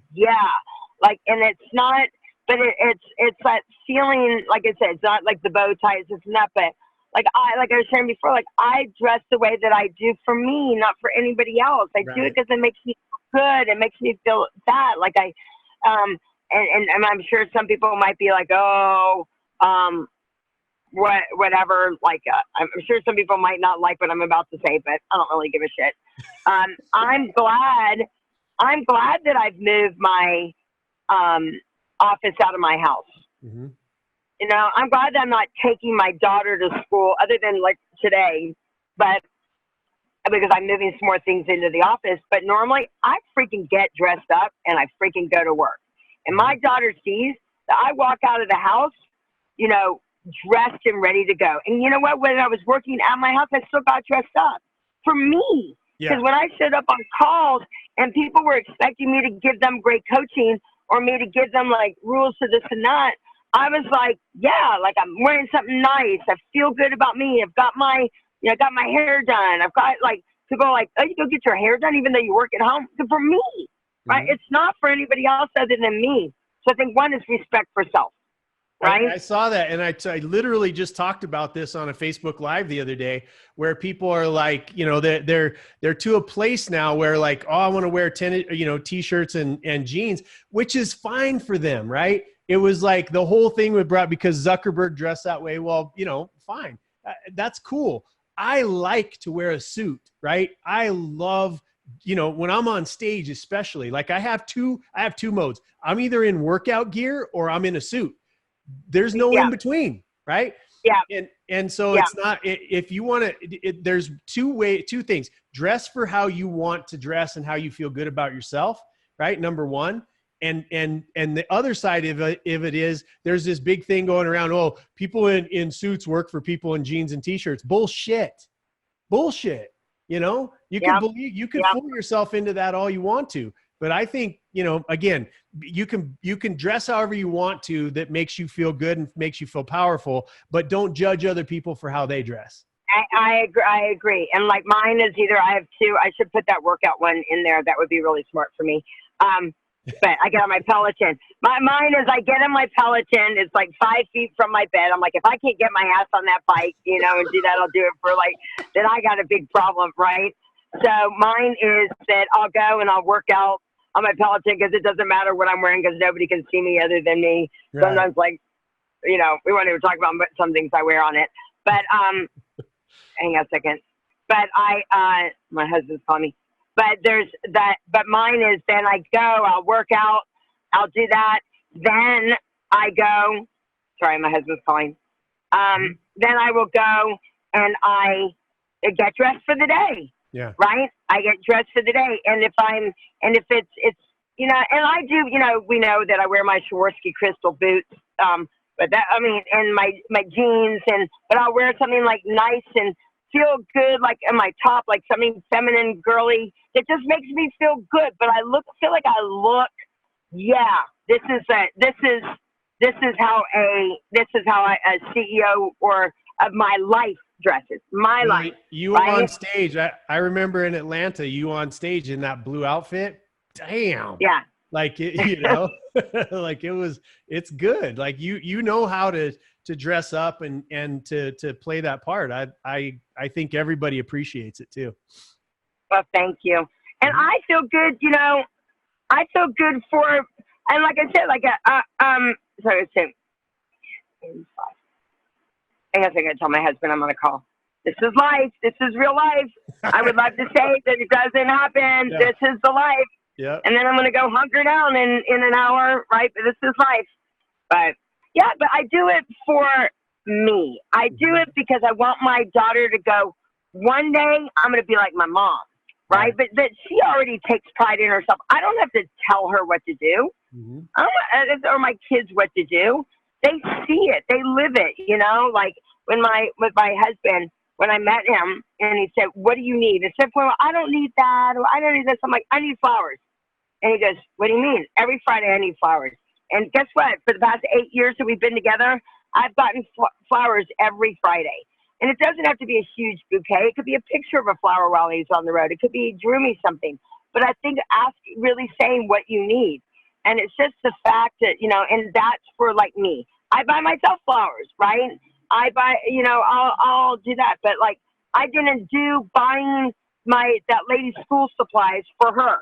it's not, but it's that feeling, like I said, it's not like the bow ties, it's not, but like I was saying before, like I dress the way that I do for me, not for anybody else. I do it because it makes me feel good. It makes me feel that like and I'm sure some people might be like, oh, whatever. Like, I'm sure some people might not like what I'm about to say, but I don't really give a shit. I'm glad that I've moved my, office out of my house. Mm-hmm. I'm glad that I'm not taking my daughter to school other than like today, but because I'm moving some more things into the office. But normally I freaking get dressed up and I freaking go to work. And my daughter sees that I walk out of the house, dressed and ready to go. And you know what? When I was working at my house, I still got dressed up for me. Because when I showed up on calls and people were expecting me to give them great coaching or me to give them like rules to this and that, I was like, yeah, like I'm wearing something nice. I feel good about me. I've got my, got my hair done. I've got like people are like, oh, you go get your hair done even though you work at home. So for me, right? Mm-hmm. It's not for anybody else other than me. So I think one is respect for self, right? I saw that, and I literally just talked about this on a Facebook Live the other day, where people are like, they're to a place now where like, oh, I want to wear t-shirts and jeans, which is fine for them, right? It was like the whole thing was brought because Zuckerberg dressed that way. Well, fine. That's cool. I like to wear a suit, right? I love, when I'm on stage, especially like I have two modes. I'm either in workout gear or I'm in a suit. There's no in between, right? Yeah. And so it's not, if you want to, there's two things. Dress for how you want to dress and how you feel good about yourself, right? Number one. And the other side of it is there's this big thing going around. Oh, people in suits work for people in jeans and t-shirts. Bullshit. You can believe, you can fool yourself into that all you want to. But I think, again, you can dress however you want to that makes you feel good and makes you feel powerful, but don't judge other people for how they dress. I agree. And like mine is either I have two. I should put that workout one in there. That would be really smart for me. But I get on my Peloton. Mine is I get on my Peloton. It's like 5 feet from my bed. I'm like, if I can't get my ass on that bike, and do that, I'll do it for then I got a big problem, right? So mine is that I'll go and I'll work out on my Peloton because it doesn't matter what I'm wearing because nobody can see me other than me. Right. Sometimes we won't even talk about some things I wear on it. But hang on a second. But my husband's calling me. But there's that. But mine is then I go. I'll work out. I'll do that. Then I go. Sorry, my husband's calling. Then I will go and I get dressed for the day. Yeah. Right. I get dressed for the day, and if it's and I do. We know that I wear my Swarovski crystal boots. But that and my jeans but I'll wear something like nice and feel good, like in my top, like something feminine, girly. It just makes me feel good. But I feel like I look. Yeah, this is how a CEO or of my life dresses. My life. You were on stage. I remember in Atlanta, you on stage in that blue outfit. Damn. Yeah. Like like it's good. Like you know how to dress up and to play that part. I think everybody appreciates it too. Well, thank you. And I feel good, I feel good and like I said, sorry, I guess I gotta tell my husband I'm on a call. This is life. This is real life. I would love to say that it doesn't happen. Yeah. This is the life. Yeah. And then I'm going to go hunker down in an hour, right? But this is life. But yeah, but I do it for me. I do it because I want my daughter to go, one day I'm going to be like my mom, right? But that she already takes pride in herself. I don't have to tell her what to do. Mm-hmm. Or my kids what to do. They see it. They live it, like with my husband, when I met him and he said, what do you need? I said, well, I don't need that. Or I don't need this. I'm like, I need flowers. And he goes, what do you mean? Every Friday I need flowers. And guess what? For the past 8 years that we've been together, I've gotten flowers every Friday. And it doesn't have to be a huge bouquet. It could be a picture of a flower while he's on the road. It could be, drew me something. But I think really saying what you need. And it's just the fact that, and that's for like me. I buy myself flowers, right? I buy, I'll do that. But like, I didn't do buying that lady's school supplies for her.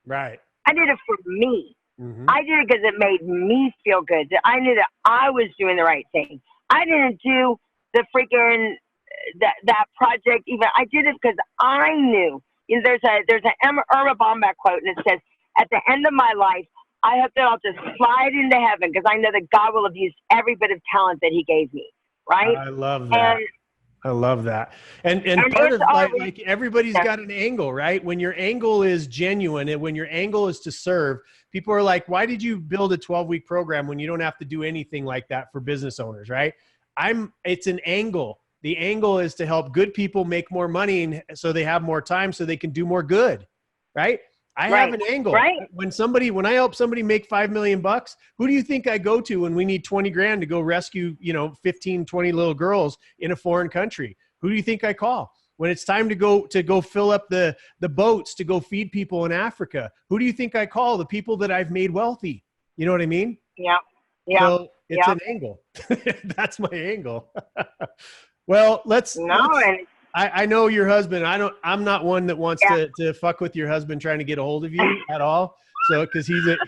Right. I did it for me. Mm-hmm. I did it because it made me feel good. I knew that I was doing the right thing. I didn't do the freaking that project even. I did it because I knew. There's an Irma Bombeck quote, and it says, "At the end of my life, I hope that I'll just slide into heaven because I know that God will have used every bit of talent that He gave me." Right? I love that. I love that. And part of like everybody's got an angle, right? When your angle is genuine and when your angle is to serve, people are like, why did you build a 12-week program when you don't have to do anything like that for business owners, right? It's an angle. The angle is to help good people make more money and so they have more time so they can do more good, right? I have an angle. Right. When I help somebody make $5 million, who do you think I go to when we need 20 grand to go rescue, 15, 20 little girls in a foreign country? Who do you think I call? When it's time to go fill up the boats to go feed people in Africa, who do you think I call? The people that I've made wealthy. You know what I mean? Yeah. Yeah. So it's an angle. That's my angle. Well, I know your husband. I'm not one that wants to fuck with your husband trying to get a hold of you at all. So, cause he's a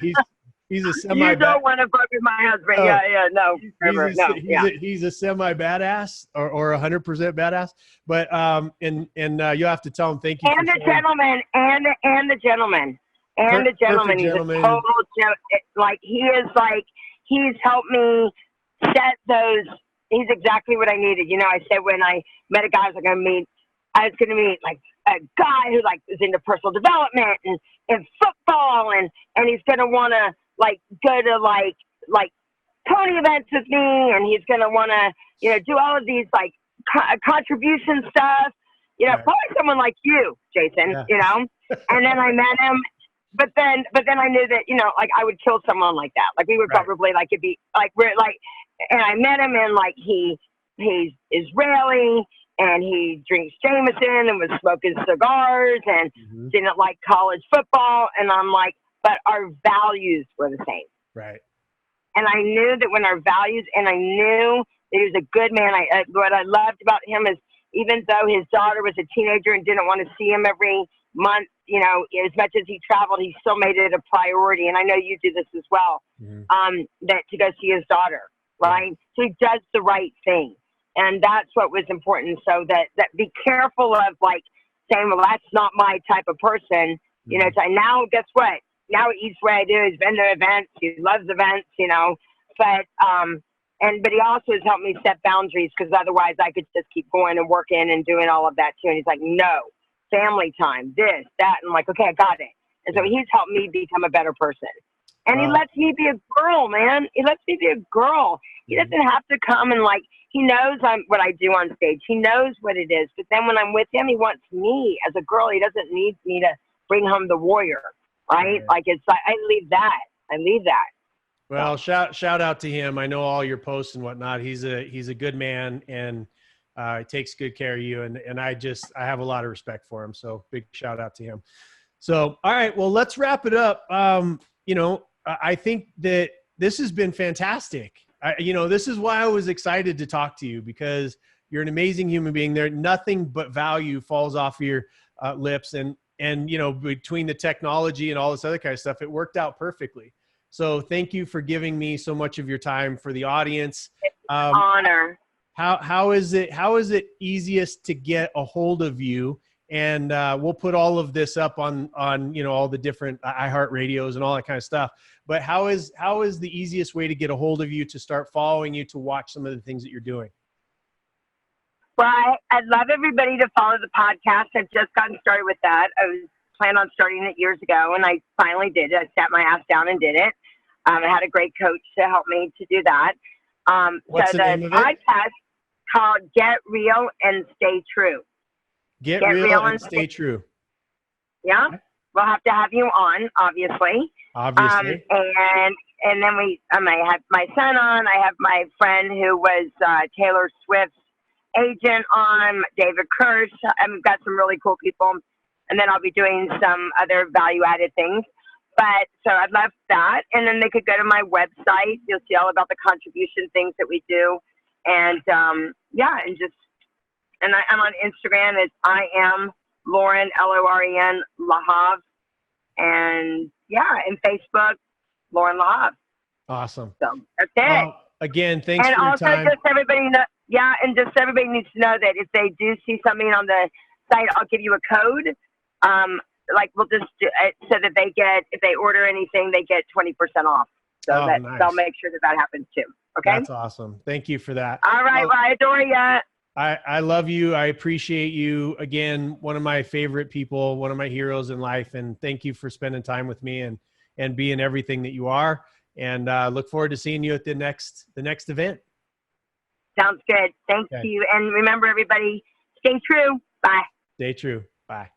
semi. You don't want to fuck with my husband. Oh, yeah. He's a semi badass or 100% badass. But you'll have to tell him thank you. And the gentleman, and the gentleman. He's a total like he's helped me set those. He's exactly what I needed. I said when I met a guy I was going to meet like a guy who like is into personal development and football and he's going to want to like go to like pony events with me and he's going to want to, do all of these like contribution stuff, probably someone like you, Jason, and then I met him. But then I knew that, like I would kill someone like that. Like we would probably like it'd be like we're like, and I met him and like he's Israeli and he drinks Jameson and was smoking cigars and didn't like college football. And I'm like, but our values were the same. Right. And I knew that when our values, and I knew that he was a good man. What I loved about him is, even though his daughter was a teenager and didn't want to see him every month, you know, as much as he traveled, he still made it a priority. And I know you do this as well, that to go see his daughter, right? So he does the right thing. And that's what was important. So that be careful of like saying, well, that's not my type of person, you know. So now, guess what? Now he eats what I do. He's been to events. He loves events, you know, but, but he also has helped me set boundaries, because otherwise I could just keep going and working and doing all of that too. And he's like, no, family time, this, that. And I'm like, okay, I got it. And so he's helped me become a better person. And he lets me be a girl, man. He lets me be a girl. He doesn't have to come and like, he knows what I do on stage. He knows what it is. But then when I'm with him, he wants me as a girl. He doesn't need me to bring home the warrior, right? Like, it's like, I leave that. Well, shout out to him. I know all your posts and whatnot. He's a good man, and he takes good care of you. And I have a lot of respect for him. So big shout out to him. So, all right, well, let's wrap it up. You know, I think that this has been fantastic. This is why I was excited to talk to you, because you're an amazing human being. There, nothing but value falls off your lips, and you know, between the technology and all this other kind of stuff, it worked out perfectly. So thank you for giving me so much of your time for the audience. Honor. How is it easiest to get a hold of you? And we'll put all of this up on you know, all the different iHeart radios and all that kind of stuff. But how is the easiest way to get a hold of you, to start following you, to watch some of the things that you're doing? Well, I'd love everybody to follow the podcast. I've just gotten started with that. I was planning on starting it years ago, and I finally did it. I sat my ass down and did it. I had a great coach to help me to do that. What's the name of it? Podcast called Get Real and Stay True. Get real and stay true. Yeah. We'll have to have you on, obviously. Obviously. And then I have my son on. I have my friend who was Taylor Swift's agent on, David Kirsch. I've got some really cool people. And then I'll be doing some other value-added things. But so I'd love that. And then they could go to my website. You'll see all about the contribution things that we do. And I'm on Instagram as I am Loren, Loren Lahav. And and Facebook, Loren Lahav. Awesome. So that's it. Again, thanks for your time. And also just everybody everybody needs to know that if they do see something on the site, I'll give you a code. We'll just do it so that if they order anything, they get 20% off. So nice. They'll make sure that happens too. Okay. That's awesome. Thank you for that. All right. Well, I adore you. I love you. I appreciate you. Again, one of my favorite people, one of my heroes in life. And thank you for spending time with me and being everything that you are. And look forward to seeing you at the next event. Sounds good. Thank you. And remember, everybody, stay true. Bye. Stay true. Bye.